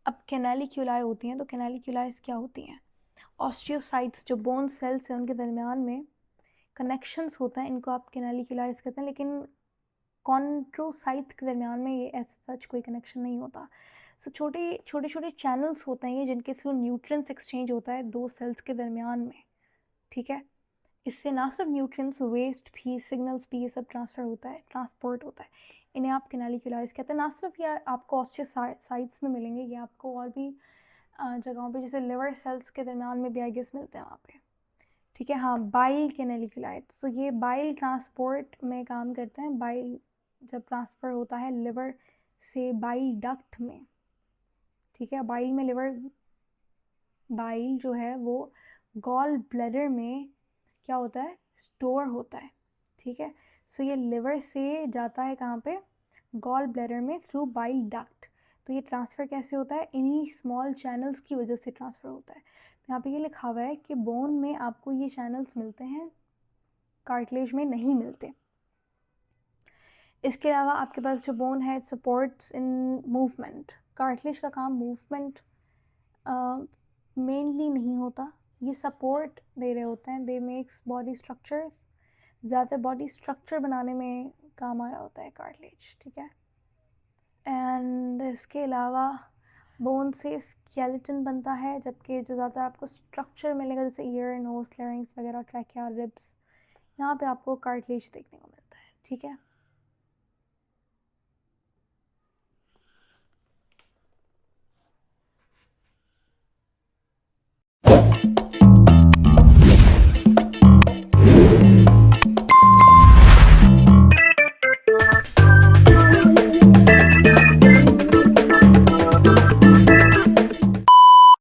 अब कैनालिक्यूलाई होती हैं। तो कैनालिक्यूलाइज क्या होती हैं? ऑस्टियोसाइट्स जो बोन सेल्स हैं उनके दरमियान में कनेक्शंस होता है, इनको आप कैनालिक्यूलाइज कहते हैं, लेकिन कॉन्ड्रोसाइट के दरमियान में ये ऐसा सच कोई कनेक्शन नहीं होता। सो छोटे छोटे चैनल्स होते हैं ये, जिनके थ्रू न्यूट्रिएंट्स एक्सचेंज होता है दो सेल्स के दरमियान में, ठीक है। इससे ना सिर्फ न्यूट्रिएंट्स, वेस्ट भी, सिग्नल्स भी, ये सब ट्रांसफ़र होता है, ट्रांसपोर्ट होता है। इन्हें आप कैनालिक्यूलाइज कहते हैं। ना सिर्फ ये आपको ऑस्टियोसाइट्स में मिलेंगे, ये आपको और भी जगहों पे जैसे लिवर सेल्स के दरमियान में भी आई गेस मिलते हैं वहाँ पे, ठीक है। हाँ, बाइल कैनालिक्यूलाइट्स, सो ये बाइल ट्रांसपोर्ट में काम करते हैं। बाइल जब ट्रांसफ़र होता है लिवर से बाइल डक्ट में, ठीक है, बाइल में लिवर बाइल जो है वो गॉल ब्लैडर में क्या होता है, स्टोर होता है, ठीक है। सो ये लिवर से जाता है कहाँ पे, गॉल ब्लैडर में, थ्रू बाइल डक्ट। तो ये ट्रांसफ़र कैसे होता है, इन्हीं स्मॉल चैनल्स की वजह से ट्रांसफ़र होता है। तो यहाँ पे ये लिखा हुआ है कि बोन में आपको ये चैनल्स मिलते हैं, कार्टिलेज में नहीं मिलते। इसके अलावा आपके पास जो बोन है, it supports in movement. Cartilage का काम मूवमेंट मेनली नहीं होता, ये सपोर्ट दे रहे होते हैं। दे मेक्स बॉडी स्ट्रक्चर्स, ज़्यादा बॉडी स्ट्रक्चर बनाने में काम आ रहा होता है कार्टिलेज, ठीक है। एंड इसके अलावा बोन से स्केलेटन बनता है, जबकि जो ज़्यादातर आपको स्ट्रक्चर मिलेगा जैसे ईयर, नोज, लैरिंक्स वगैरह, ट्रैकिया, रिब्स, यहाँ पे आपको कार्टिलेज देखने को मिलता है, ठीक है।